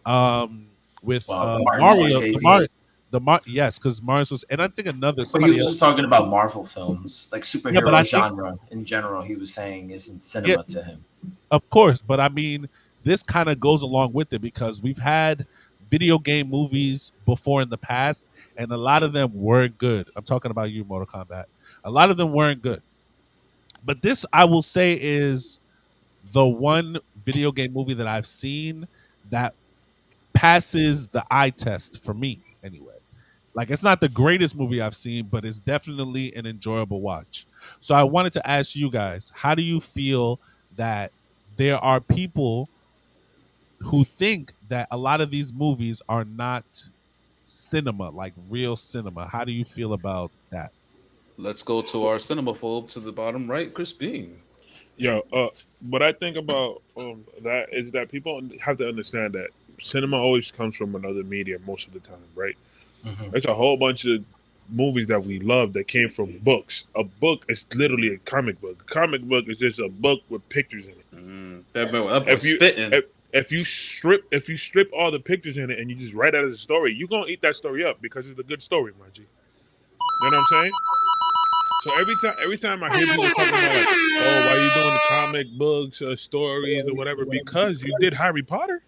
Martin Mario, Scorsese. yes, because Mario was, and I think another But he somebody was else. just talking about Marvel films, like superhero but I think- genre in general. He was saying isn't cinema to him. Of course, but I mean, this kind of goes along with it because we've had video game movies before in the past, and a lot of them weren't good. I'm talking about you, Mortal Kombat. A lot of them weren't good. But this, I will say, is the one video game movie that I've seen that passes the eye test for me, anyway. Like, it's not the greatest movie I've seen, but it's definitely an enjoyable watch. So I wanted to ask you guys, how do you feel that there are people who think that a lot of these movies are not cinema, like real cinema? How do you feel about that? Let's go to our cinemaphobe to the bottom right, Crispin. Yo, what I think about that is that people have to understand that cinema always comes from another media most of the time, right? Mhm. There's a whole bunch of movies that we love that came from books. A book is literally a comic book. A comic book is just a book with pictures in it. That boy If you spitting. if you strip all the pictures in it and you just write out as a story, you're gonna eat that story up because it's a good story, my G. You know what I'm saying? So every time I hear people talking about like, oh, why are you doing the comic books, stories, or whatever? Because you did Harry Potter.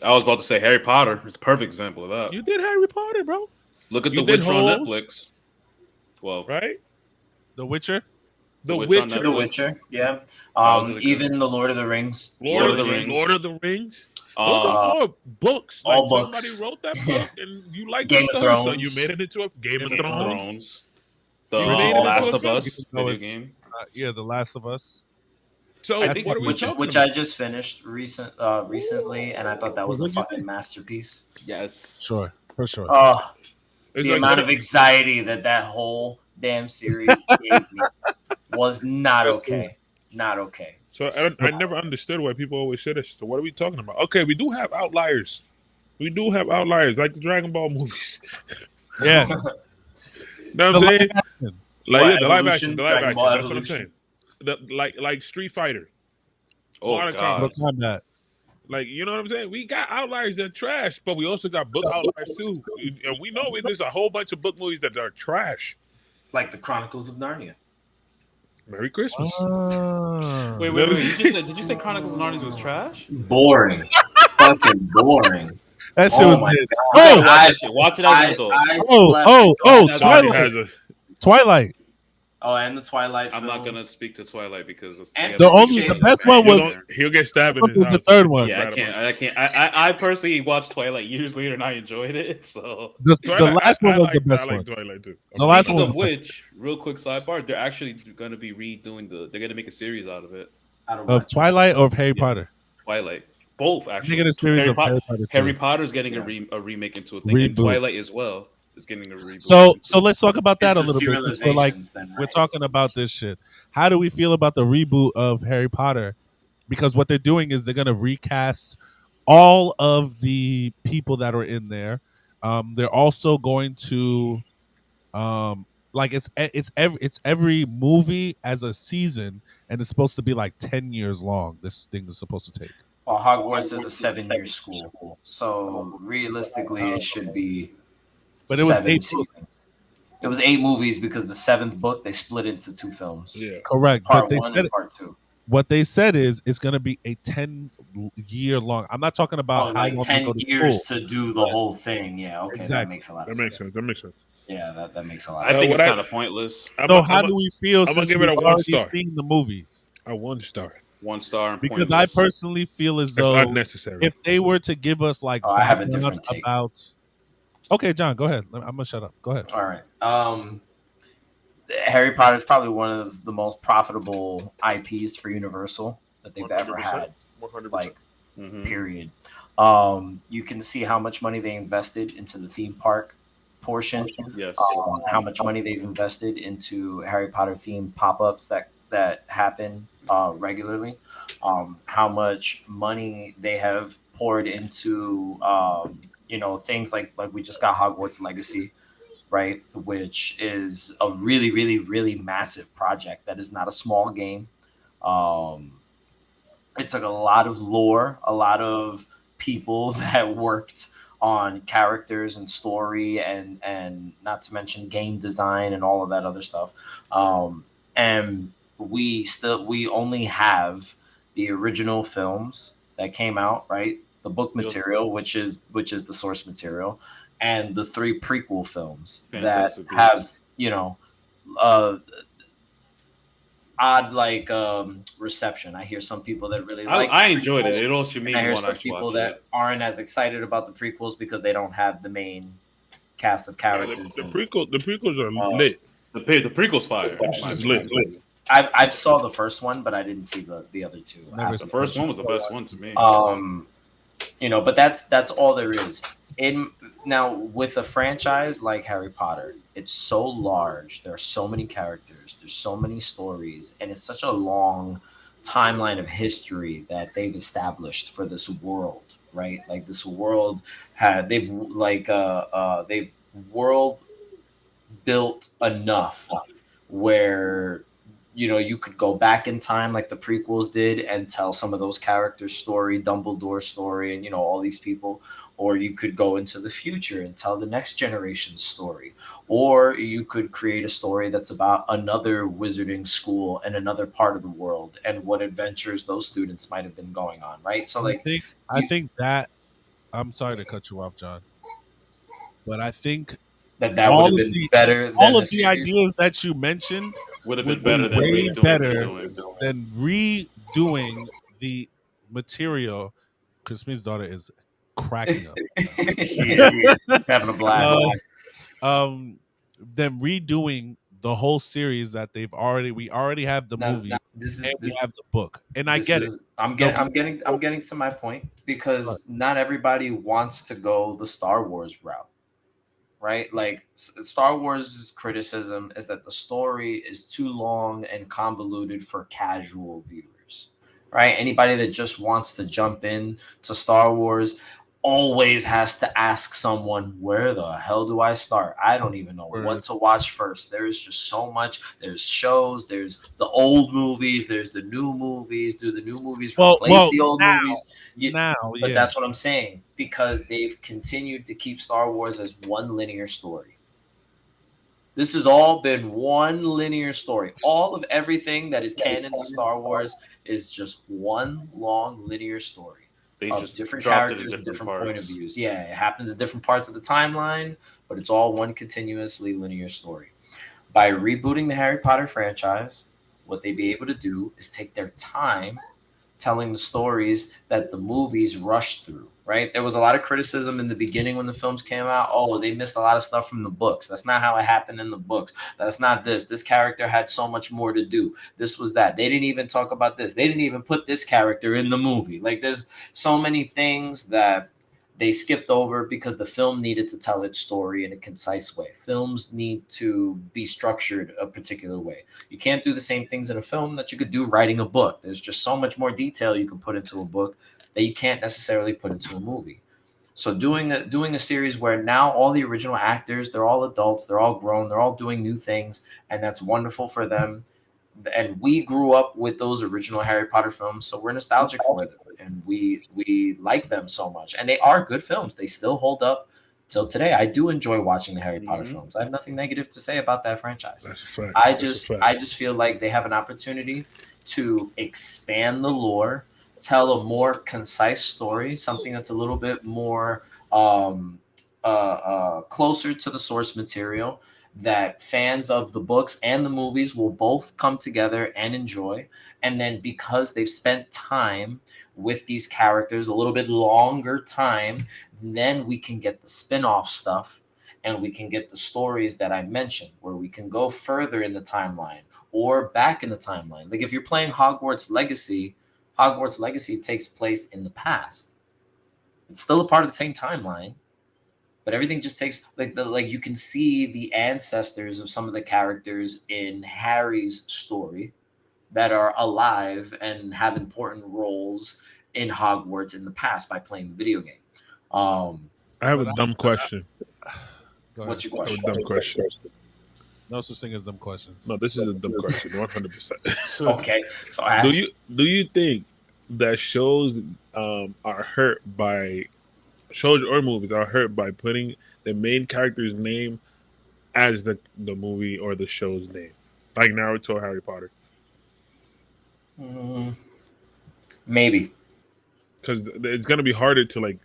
I was about to say Harry Potter. It's a perfect example of that. You did Harry Potter, bro. Look at you The did Witcher on Holes. Netflix. Well, right? The Witcher. The Witcher on Witcher, The Netflix. Witcher, yeah. That was really good. Even the Lord of the Rings Lord of the trilogy, Rings. Lord of the Rings. Those are Um, all books. Like all somebody books. wrote that book and you liked the Game of story, so you Thrones, made it into a Game of Game of Thrones. Thrones. The You made it into Last a of film. Us Even though video it's game. yeah, The Last of Us. So I I think what are we which talking which I about? just finished recently, and I thought that was a What'd you fucking think? masterpiece. yes. Sure, for sure. Oh, It's the like amount of anxiety that whole damn series gave me was not okay. Not okay. so I never understood why people always say this. So what are we talking about? Okay, we do have outliers. We do have outliers, like the Dragon Ball movies. Yes, Know what the I'm live saying? action. Like What yeah, the live action, Evolution? the live Dragon Ball action. That's what I'm saying. Evolution. The like Street Fighter, Oh Mortal Mortal Kombat. God. Kombat. Like you know what I'm saying? We got outliers that are trash, but we also got book outliers too. And we know there's a whole bunch of book movies that are trash. Like the Chronicles of Narnia. Merry Christmas. Ah. Wait, You know wait, what wait. I'm You just said? Did you say Chronicles of Narnia was trash? Boring. Fucking boring. That shit Oh was my mid. You god. gotta Oh, watch that shit. Watch it as an adult. I oh, slept oh, so oh, Watch it as an Johnny Twilight. has a. Twilight. Oh, and the Twilight I'm not gonna films. speak to Twilight because And The 50 only the Shades of best one Grey. was He'll get stabbed in what his was the house. third if he one? talks Yeah, I bad can't. about I can't. I personally watched Twilight years later, and I enjoyed it. So, The Twilight. last one was the I best like one. Twilight too. The last speaking one was of the best which, real quick sidebar: they're actually going to be redoing the. They're going to make a series out of it. Out of of what? Twilight or of Harry Yeah. Potter. Twilight, both Making actually. a series of Harry Potter Harry too. Potter's getting Yeah. a remake into a thing, and Reboot. Twilight as well is getting a reboot. So let's talk about that It's a a little bit. 'Cause we're like serializations then, we're right? talking about this shit. How do we feel about the reboot of Harry Potter? Because what they're doing is they're gonna recast all of the people that are in there. They're also going to like it's every movie as a season, and it's supposed to be like 10 years long. This thing is supposed to take. Well, Hogwarts is a 7-year school. So realistically it should be But it was 7 8 books. seasons. It was 8 movies because the 7th book they split into 2 films. Yeah. Correct. But Part they 1 said and part 2. what they said is it's going to be a 10-year long. I'm not talking about Oh, how like long they 10 go to years school. to do the whole thing. Yeah, okay, that Exactly. makes a lot of That makes sense. sense. That makes sense. Yeah, that makes a lot I of think sense. it's kind of pointless. So how do we feel I'm gonna since give it we've a 1 already star. seen the movies? A 1 star. 1 star and Because I pointless. personally feel as It's though unnecessary. if they were to give us like Oh, I have a background different take. about. Okay, John, go ahead. I'm gonna shut up. Go ahead. All right. Harry Potter is probably one of the most profitable IPs for Universal that they've ever 100%. had. 100%. Like, Mhm. period. You can see how much money they invested into the theme park portion. Yes. How much money they've invested into Harry Potter themed pop-ups that happen regularly. How much money they have poured into things like we just got Hogwarts Legacy, right? Which is a really, really, really massive project. That is not a small game. Um, it took a lot of lore, a lot of people that worked on characters and story and not to mention game design and all of that other stuff. And we only have the original films that came out, right? The book material, which is the source material, and the 3 prequel films Fantastic that have Beasts. uh, odd reception. I hear some people that really like. I enjoyed it. It also made I me hear want to some actually people watch that it. aren't as excited about the prequels because they don't have the main cast of Yeah, characters. the prequels are Uh, lit. The prequel's fire. Them in my shit's opinion. lit. I saw the first one, but I didn't see the other 2. Never after The seen first one was the best one to me. But that's all there is. In now with a franchise like Harry Potter, it's so large. There are so many characters. There's so many stories, and it's such a long timeline of history that they've established for this world, right? Like this world they've world built enough where you could go back in time like the prequels did and tell some of those characters story, Dumbledore's story, and all these people, or you could go into the future and tell the next generation's story, or you could create a story that's about another wizarding school in another part of the world and what adventures those students might have been going on, right? So I think that I'm sorry to cut you off, John, but I think That would all have of been the better all than the of the series. ideas that you mentioned Would have been would be better than way better redoing. than redoing the material. Crispin's daughter is cracking up. She is having a blast. um, them redoing the whole series that we already have the Now, movie this is and we this have the book, and I this get it. is The I'm getting to my point but because not everybody wants to go the Star Wars route, right? Like Star Wars' criticism is that the story is too long and convoluted for casual viewers, right? Anybody that just wants to jump in to Star Wars always has to ask someone, where the hell do I start? I don't even know what word, to watch first. There's just so much. There's shows, there's the old movies, there's the new movies. Do the new movies replace well, the old movies? now, But yeah, that's what I'm saying because they've continued to keep Star Wars as one linear story. This has all been one linear story. All of everything that is canon to Star Wars is just one long linear story They of just different dropped it in characters, different different point of parts. views. Yeah, it happens at different parts of the timeline, but it's all one continuously linear story. By rebooting the Harry Potter franchise, what they'd be able to do is take their time telling the stories that the movies rushed through, right? There was a lot of criticism in the beginning when the films came out. Oh, they missed a lot of stuff from the books. That's not how it happened in the books. That's not this. This character had so much more to do. This was that. They didn't even talk about this. They didn't even put this character in the movie. Like there's so many things that they skipped over because the film needed to tell its story in a concise way. Films need to be structured a particular way. You can't do the same things in a film that you could do writing a book. There's just so much more detail you can put into a book that you can't necessarily put into a movie. So doing a series where now all the original actors, they're all adults, they're all grown, they're all doing new things, and that's wonderful for them. And we grew up with those original Harry Potter films, so we're nostalgic for them, and we like them so much. And they are good films; they still hold up till today. I do enjoy watching the Harry Potter Hmm. films. I have nothing negative to say about that franchise. that's a fact. I That's a just fact. I just feel like they have an opportunity to expand the lore, tell a more concise story, something that's a little bit more um, closer to the source material that fans of the books and the movies will both come together and enjoy. And then because they've spent time with these characters, a little bit longer time, then we can get the spin-off stuff and we can get the stories that I mentioned where we can go further in the timeline or back in the timeline. Like if you're playing Hogwarts Legacy takes place in the past. It's still a part of the same timeline, but everything just takes like you can see the ancestors of some of the characters in Harry's story that are alive and have important roles in Hogwarts in the past by playing the video game. I have a But dumb question. go ahead. What's your I have a question? dumb question. No such thing as dumb questions. No, this is a dumb question, 100%. Okay, so do ask. you think that shows are hurt by shows or movies are hurt by putting the main character's name as the movie or the show's name, like Naruto or Harry Potter? Mm, maybe. Because it's gonna be harder to like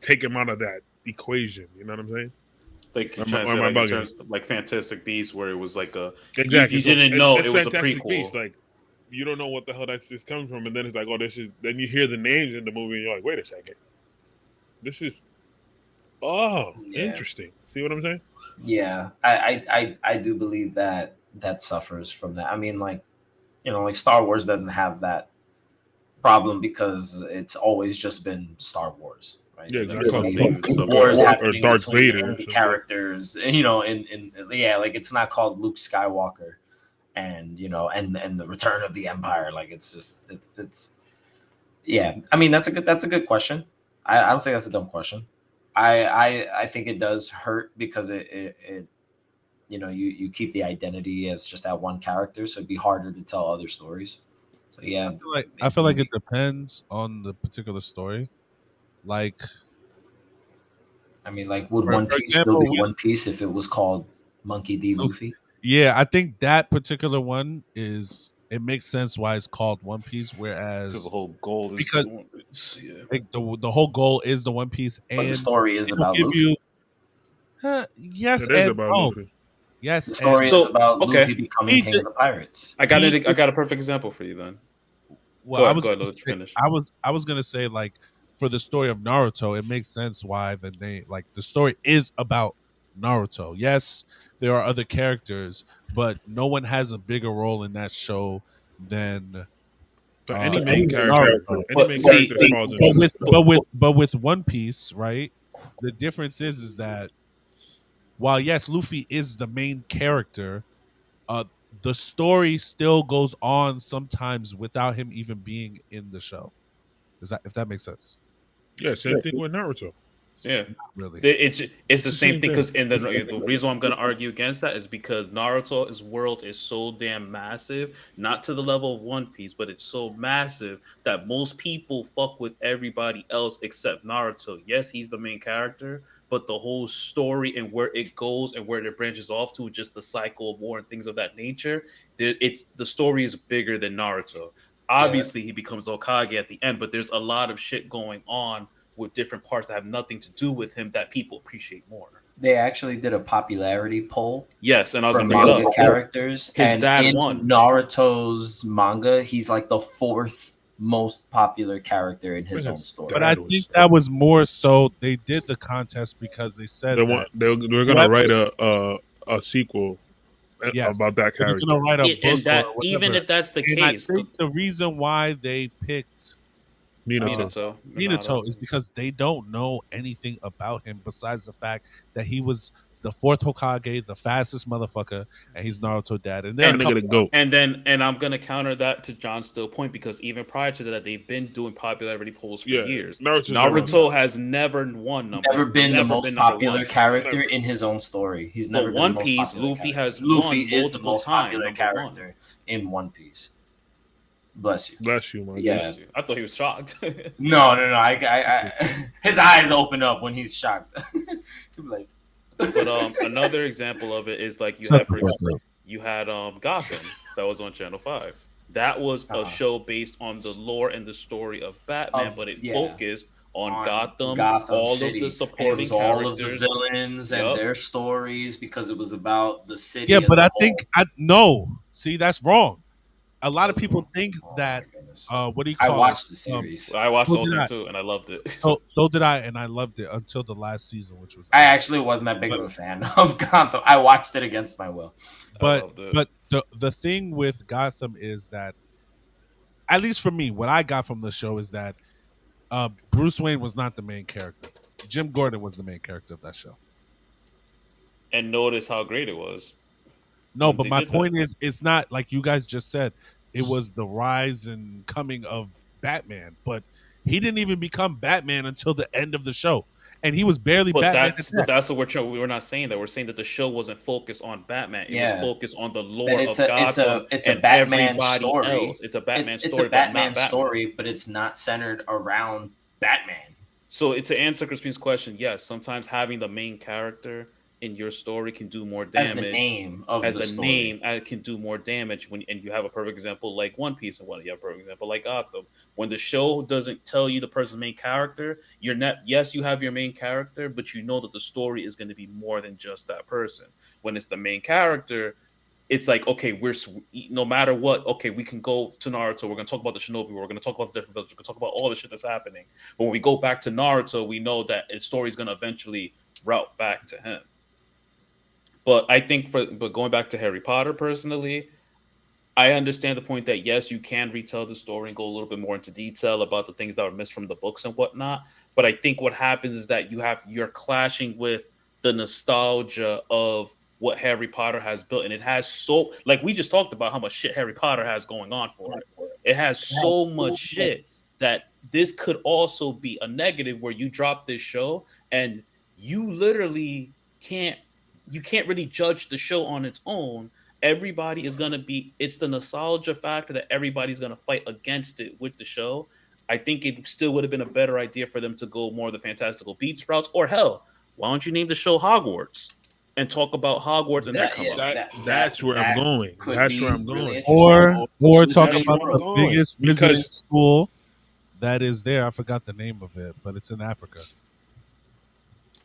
take him out of that equation. You know what I'm saying? Like you're Or am, trying to or say, am I like in bugging? terms of, like Fantastic Beasts, where it was like a Exactly. you So didn't know it's it was a Fantastic prequel. Beasts. Like you don't know what the hell that's just coming from, and then it's like, oh, this is. Then you hear the names in the movie, and you're like, wait a second, this is. Oh, Yeah, interesting. See what I'm saying? yeah. I do believe that that suffers from that. I mean, like like Star Wars doesn't have that problem because it's always just been Sar Wars, right? Yeah, There it's not doesn't called really Luke wars or happening Darth between Vader or something. characters, in yeah, like it's not called Luke Skywalker and and the Return of the Empire. Like it's just it's yeah. I mean that's a good question. I don't think that's a dumb question. I think it does hurt because it you keep the identity as just that one character, so it'd be harder to tell other stories. So yeah, I feel like it depends on the particular story. Like I mean, like, would for, One for Piece still be example, One Piece if it was called Monkey D. Luke. Luffy? Yeah, I think that particular one it makes sense why it's called One Piece, Because the whereas whole goal is because yeah. like the whole goal is the One Piece, But the and story is it'll about give Luffy. you Yes It is and about no. Luffy. Yes The and story is So about Luffy okay, becoming he king of just the pirates. I got he it. I just got a perfect example for you then. well, Go ahead. I'll let you finish. I was gonna say like for the story of Naruto, it makes sense why the name like the story is about Naruto. Yes, there are other characters, but no one has a bigger role in that show than But any main than character, Naruto. any But main see, character falls into this. But with One Piece, right? The difference is that while yes, Luffy is the main character, uh the story still goes on sometimes without him even being in the show. Is that if that makes sense? Yeah, same thing with Naruto. yeah. Not really. It's the The same same thing thing. because the reason why I'm going to argue against that is because Naruto's world is so damn massive, not to the level of One Piece, but it's so massive that most people fuck with everybody else except Naruto. Yes, he's the main character, but the whole story and where it goes and where it branches off to, just the cycle of war and things of that nature, it's the story is bigger than Naruto. Yeah, Obviously, he becomes Okage at the end, but there's a lot of shit going on with different parts that have nothing to do with him that people appreciate more. they actually did a popularity poll Yes, and I was for going to bring it manga up. characters, His and dad in won. Naruto's manga, he's like the fourth most popular character in I think his own his story. But I dad was. think that was more so they did the contest because they They said want. that They're gonna whoever write a sequel yes, about that they're gonna character. write a book And or that even whatever. if that's the And I case, think the reason why they picked Minato. Minato, Minato Minato. is because they don't know anything about him besides the fact that he was the fourth Hokage, the fastest motherfucker, and he's Naruto dad. And there are That a And nigga the couple. goat. and I'm gonna counter that to John's still point because even prior to that, they've been doing popularity polls for Yeah, years. Naruto's never won Naruto that. has never won Never been the never most been number popular one. character Never. in his own story. He's But never been the One most Piece, popular Luffy character. has Luffy won is the multiple most time popular number one. character in One Piece. Bless you. Bless you, my G. Yeah. Bless you. I thought he was shocked. No, no, no. His eyes open up when he's shocked. He'll be like, But another example of it is like Shut the fuck up. you had Gotham that was on Channel 5. That was a show based on the lore and the story of Batman, but it yeah, focused on on Gotham, Gotham all of the City, and it supporting was all of the characters. villains and Yep. their stories because it was about the Yeah, city as but a I whole. think I no. See, that's wrong. A lot of That's people wrong. think Oh my that goodness! what do you I call it? watched the series. I watched So the whole did thing I. too, and I loved it. So did I, and I loved it until the last season, which was I ass. actually wasn't that big But of a fan of Gotham. I watched it against my will. I but loved it. but the thing with Gotham is that at least for me, what I got from the show is that Bruce Wayne was not the main character. Jim Gordon was the main character of that show. And notice how great it was No, when but they my did that. point is, it's not like you guys just said. It was the rise and coming of Batman, but he didn't even become Batman until the end of the show, and he was barely Batman at that. That's what we're not saying that. We're saying that the show wasn't focused on Batman. It was Yeah, focused on the that lore of Gotham it's a and Batman everybody story. else. It's a Batman It's a story, but not Batman Batman. story, but it's not centered around Batman. So to answer Crispin's question, yes, sometimes having the main character in your story can do more As the damage. name of As the the story. name, it can do more damage when and you have a perfect example like One Piece and one. You have a perfect example like Gotham. When the show doesn't tell you the person's main character, you're not. Yes, you have your main character, but you know that the story is going to be more than just that person. When it's the main character, it's like, okay, no matter what, okay, we can go to Naruto. We're gonna talk about the Shinobi. We're gonna talk about the different villages. We're gonna talk about all the shit that's happening. But when we go back to Naruto, we know that his story is gonna eventually route back to him. But I think but going back to Harry Potter personally, I understand the point that yes, you can retell the story and go a little bit more into detail about the things that were missed from the books and whatnot. But I think what happens is that you're clashing with the nostalgia of what Harry Potter has built, and it has so like we just talked about how much shit Harry Potter has going on for it. It has so much shit that this could also be a negative where you drop this show and you literally can't you can't really judge the show on its own. Everybody is going to be, it's the nostalgia factor that everybody's going to fight against it with the show. I think it still would have been a better idea for them to go more of the fantastical beats routes, or hell, why don't you name the show Hogwarts and talk about Hogwarts and their That come yeah, up? That's where I'm going. could That's be where I'm really going. interesting. Or talk That's about where I'm the going. biggest Because wizarding school that is there. I forgot the name of it, but it's in Africa.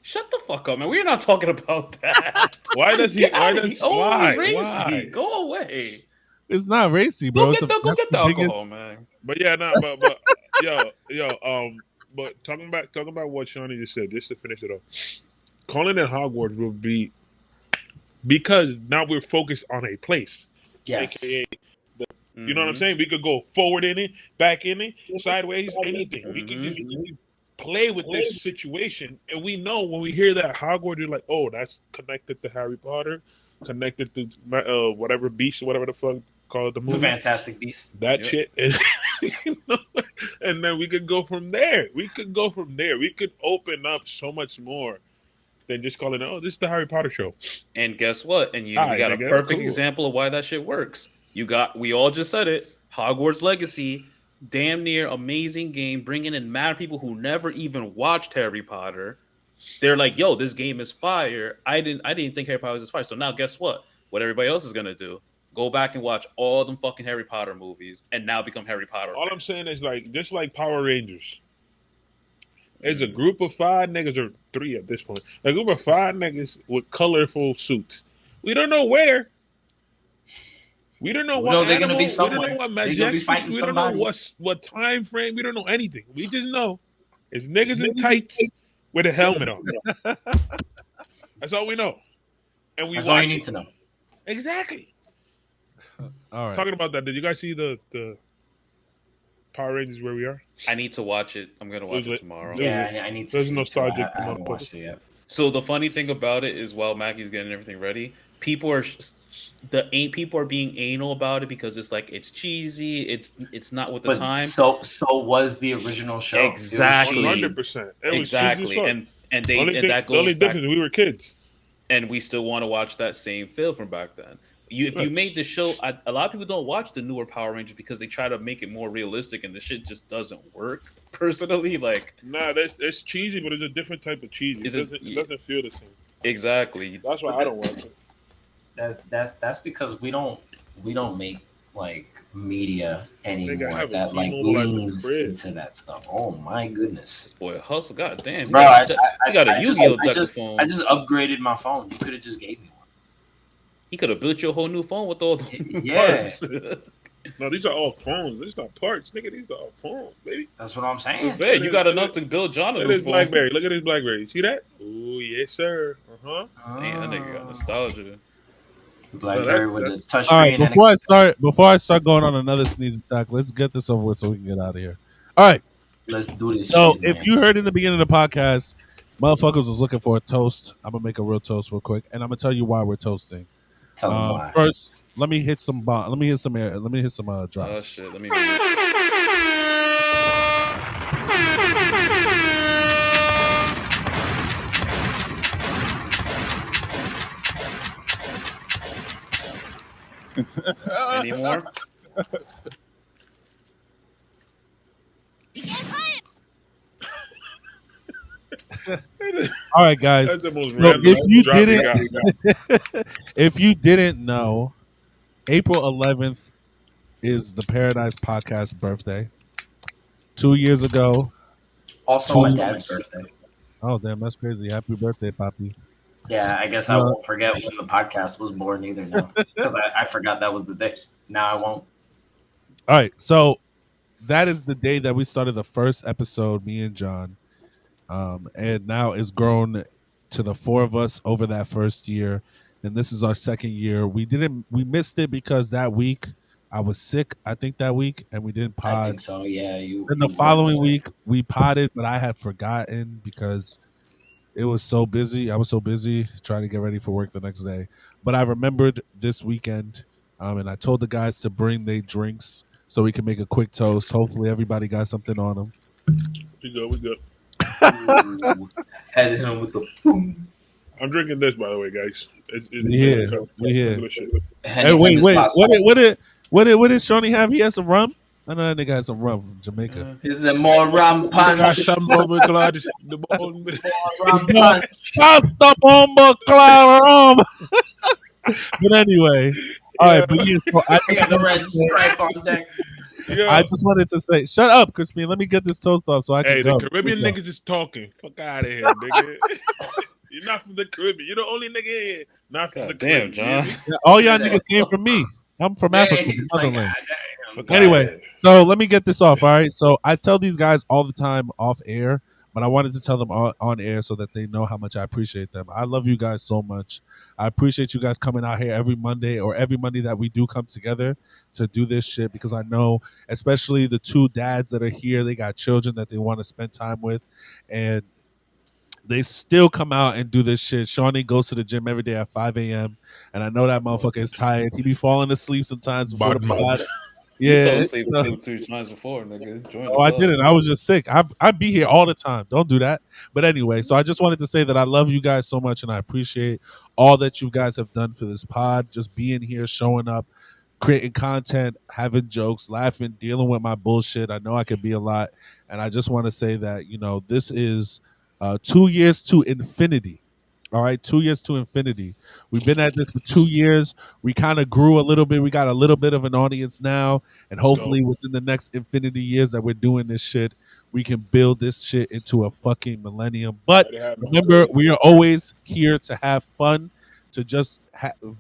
Shut the fuck up, man. We're not talking about that. Why does he? Get Why out of does? here. Oh, it's Why? racy. Why? Go away. It's not racy, bro. Go That's get the the biggest. alcohol, man. But yeah, no, but yo, but talking about what Shawny just said, just to finish it off, calling it Hogwarts will be because now we're focused on a place, Yes. aka you know what I'm saying. We could go forward in it, back in it, sideways, anything. We can just play with this situation, and we know when we hear that Hogwarts, you're like, oh, that's connected to Harry Potter, connected to whatever beast, whatever the fuck called the movie, The Fantastic Beast. that shit. You know, and then we could go from there. We could open up so much more than just calling it, oh, this is the Harry Potter show. And guess what? And you got a perfect example of why that shit works. We all just said it. Hogwarts Legacy, damn near amazing game, bringing in mad people who never even watched Harry Potter. They're like, yo, this game is fire. I didn't think Harry Potter was fire. So now guess what? What everybody else is gonna do? Go back and watch all them fucking Harry Potter movies and now become Harry Potter All fans. I'm saying is like just like Power Rangers. There's a group of 5 niggas, or 3 at this point. A group of 5 niggas with colorful suits. We don't know where. We don't know what they're gonna be we somewhere. don't know what They're gonna be majestic. fighting We don't know somebody. what time frame. We don't know anything. We just know it's niggas in tights with a helmet on. That's all we know. And we That's all you watch need it. to know. Exactly. All right. Talking about that, did you guys see the Power Rangers where we are? I need to watch it. I'm gonna watch it tomorrow. Yeah, I need to There's see nostalgic it too. I haven't watched it yet. So the funny thing about it is, while Mackie's getting everything ready, people are being anal about it because it's like it's cheesy. It's not with the time. So was the original show. Exactly. 100%. Exactly. And that the only goes back. difference is we were kids. And we still want to watch that same film from back then. If you made the show, a lot of people don't watch the newer Power Rangers because they try to make it more realistic, and the shit just doesn't work. Personally, like, nah, it's cheesy, but it's a different type of cheesy. It doesn't feel the same. Exactly. That's why I don't watch it. That's because we don't make like media anymore that like T-Mobile leans into that stuff. Oh my goodness, This boy hustle. God damn, bro! I got a Yu-Gi-Oh I deck just of phone. I just upgraded my phone. You could have just gave me one. He could have built you a whole new phone with all the Yeah. parts. No, these are all phones. These are not parts, nigga. These are all phones, baby. That's what I'm saying. Say, you got enough to build John a Look at new this phone. BlackBerry. Look at this BlackBerry. See that? Oh yes, sir. Man, that nigga got nostalgia. BlackBerry with the touch All right, screen. before I start going on another sneeze attack, let's get this over with so we can get out of here. All right. Let's do this. So shit, if man. you heard in the beginning of the podcast, motherfuckers was looking for a toast. I'm gonna make a real toast real quick, and I'm gonna tell you why we're toasting. Tell them why. First, let me hit some Let me hit some air. Let me hit some Oh drops. shit, let me Any more? All right, guys. That's the most So random if you didn't know, April 11th is the Paradise Podcast birthday. 2 years ago. Also, my dad's birthday. Oh damn, that's crazy! Happy birthday, Poppy. Yeah, I guess I won't forget when the podcast was born either now, because I forgot that was the day. Now I won't. All right, so that is the day that we started the first episode, me and John, and now it's grown to the 4 of us over that first year, and this is our second year. We missed it because that week I was sick. I think that week, and we didn't pod. I think so. Yeah, And the following week we potted, but I had forgotten because it was so busy. I was so busy trying to get ready for work the next day. But I remembered this weekend, and I told the guys to bring their drinks so we can make a quick toast. Hopefully everybody got something on them. We good. Headed him with the boom. I'm drinking this, by the way, guys. We here. Hey, wait. What did Shawny have? He had some rum? I know that nigga had some rum from Jamaica. Is it more rum punch? Pasta bomba rum. But anyway, all right. But yeah, so I Got the red stripe on deck. I Yeah. just wanted to say, shut up, Crispin. Let me get this toast off so I can Hey, the go. Caribbean niggas is talking. Fuck out of here, nigga. You're not from the Caribbean. You're the only nigga here not from the God damn, Caribbean. You hear John. me? Yeah, all y'all Yeah. niggas came from me. I'm from Yeah, Africa, the he's like, motherland. Fuck damn. out of Anyway, here. so let me get this off. All right. So I tell these guys all the time off air, but I wanted to tell them on air so that they know how much I appreciate them. I love you guys so much. I appreciate you guys coming out here every Monday or every Monday that we do come together to do this shit because I know, especially the two dads that are here, they got children that they want to spend time with. And they still come out and do this shit. Shawny goes to the gym every day at 5 a.m. And I know that motherfucker is tired. He be falling asleep sometimes before the Bad man. pod. You fell Yeah. asleep So, 2 times before, nigga. Join the oh, I club. didn't. I was just sick. I'd be here all the time. Don't do that. But anyway, so I just wanted to say that I love you guys so much and I appreciate all that you guys have done for this pod. Just being here, showing up, creating content, having jokes, laughing, dealing with my bullshit. I know I can be a lot. And I just want to say that, this is 2 years to infinity. All right, 2 years to infinity. We've been at this for 2 years. We kind of grew a little bit. We got a little bit of an audience now. And Let's go. hopefully within the next infinity years that we're doing this shit, we can build this shit into a fucking millennium. But Let it happen. remember, we are always here to have fun, to just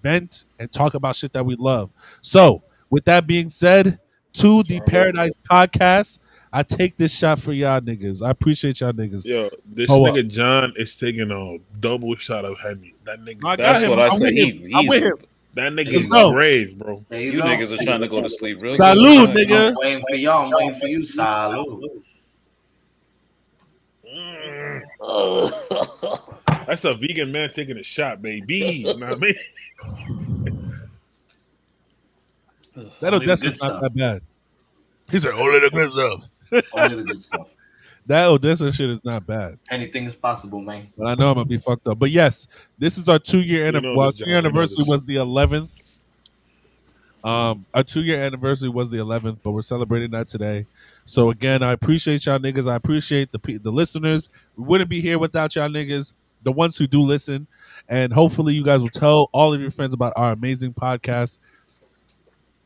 vent and talk about shit that we love. So, with that being said, to the Sorry. Paradise Podcast, I take this shot for y'all niggas. I appreciate y'all niggas. Yo, this Hold up. nigga John is taking a double shot of Hemi. That No, I nigga, got That's him. what I I'm said. with him. I'm with him. that There nigga's you go. brave, bro. There you You go. niggas are trying to go to sleep real Salud, good. nigga. I'm waiting for y'all. I'm waiting for you. Salud. Mm. That's a vegan man taking a shot, baby. You know what I mean? That Only the Odessa's good not stuff. that bad. He said, only the good stuff. Only the good stuff. That Odessa shit is not bad. Anything is possible, man. But I know I'm gonna be fucked up. But yes, this is our 2 year You know well, this, 2 year John. You know anniversary this. was the 11th. Our 2 year anniversary was the 11th, but we're celebrating that today. So again, I appreciate y'all niggas. I appreciate the listeners. We wouldn't be here without y'all niggas, the ones who do listen. And hopefully you guys will tell all of your friends about our amazing podcast.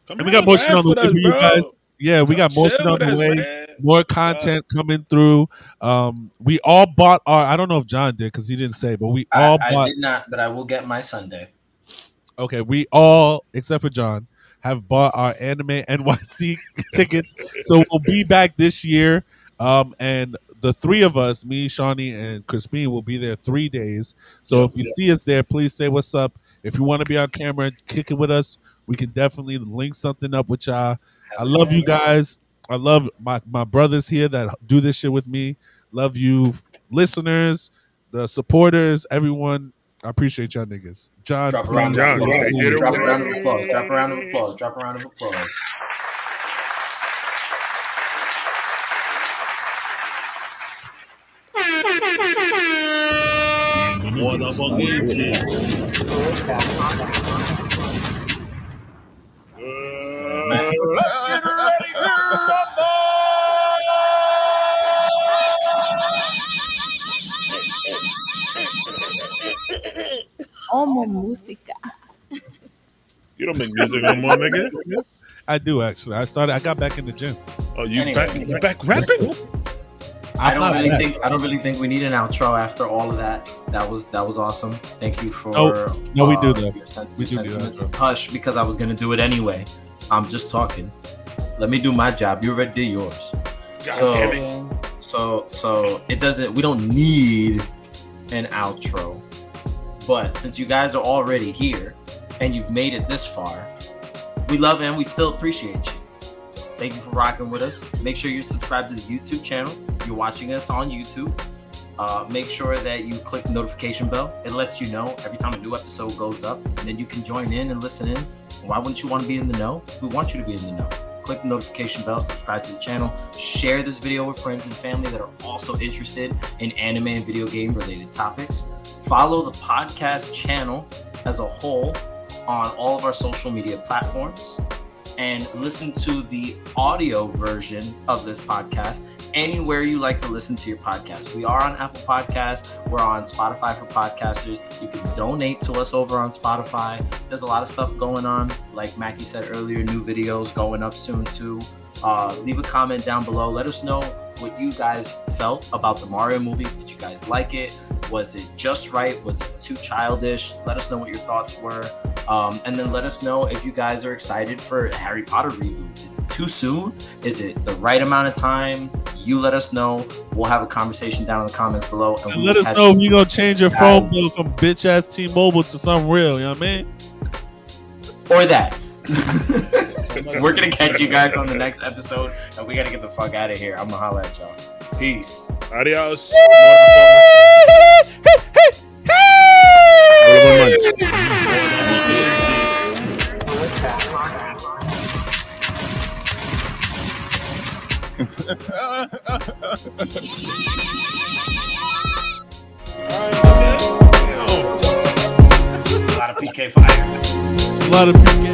Come And we have got a more shit laugh on the with way us, for you bro. guys. Yeah, we Come got more shit chill on with the us, way. man. More content coming through. We all bought our. I don't know if John did because he didn't say, but we all I bought. did not, but I will get my Sunday. Okay, we all except for John have bought our anime NYC tickets, so we'll be back this year. And the three of us, me, Shawny, and Crispin, will be there 3 days. So Yep. if you see us there, please say what's up. If you want to be on camera and kick it with us, we can definitely link something up with y'all. I Hell love yeah. you guys. I love my brothers here that do this shit with me. Love you, listeners, the supporters, everyone. I appreciate y'all niggas. John, Drop a round please of John, applause. take it please. Drop a round of applause. away. Drop a round of applause. Drop a round of applause. What up, Let's get ready to rumble. Amo música. You don't make music no more, nigga. I do actually. I got back in the gym. Oh, you Anyway. back? You back rapping? I I'm don't not really bad. think I don't really think we need an outro after all of that. That was awesome. Thank you for No, we do though. your, We your do the sentiments. outro. Hush, because I was gonna do it anyway. I'm just talking. Let me do my job. You already did yours. God So- damn it. So it doesn't. We don't need an outro. But since you guys are already here and you've made it this far, we love and we still appreciate you. Thank you for rocking with us. Make sure you're subscribed to the YouTube channel. You're watching us on YouTube. Make sure that you click the notification bell. It lets you know every time a new episode goes up, and then you can join in and listen in. Why wouldn't you want to be in the know? We want you to be in the know. Click the notification bell, subscribe to the channel, share this video with friends and family that are also interested in anime and video game related topics. Follow the podcast channel as a whole on all of our social media platforms, and listen to the audio version of this podcast anywhere you like to listen to your podcast. We are on Apple Podcasts. We're on Spotify for podcasters. You can donate to us over on Spotify. There's a lot of stuff going on. Like Macky said earlier, new videos going up soon too. Leave a comment down below. Let us know what you guys felt about the Mario movie. Did you guys like it? Was it just right? Was it too childish? Let us know what your thoughts were. And then let us know if you guys are excited for a Harry Potter reboot. Is it too soon? Is it the right amount of time? You let us know. We'll have a conversation down in the comments below. And let us know if you're going to change your phone bill from bitch-ass T-Mobile to something real, you know what I mean? Or that. We're going to catch you guys on the next episode. And we got to get the fuck out of here. I'm going to holla at y'all. Peace. Adios. A lot of PK fire. A lot of PK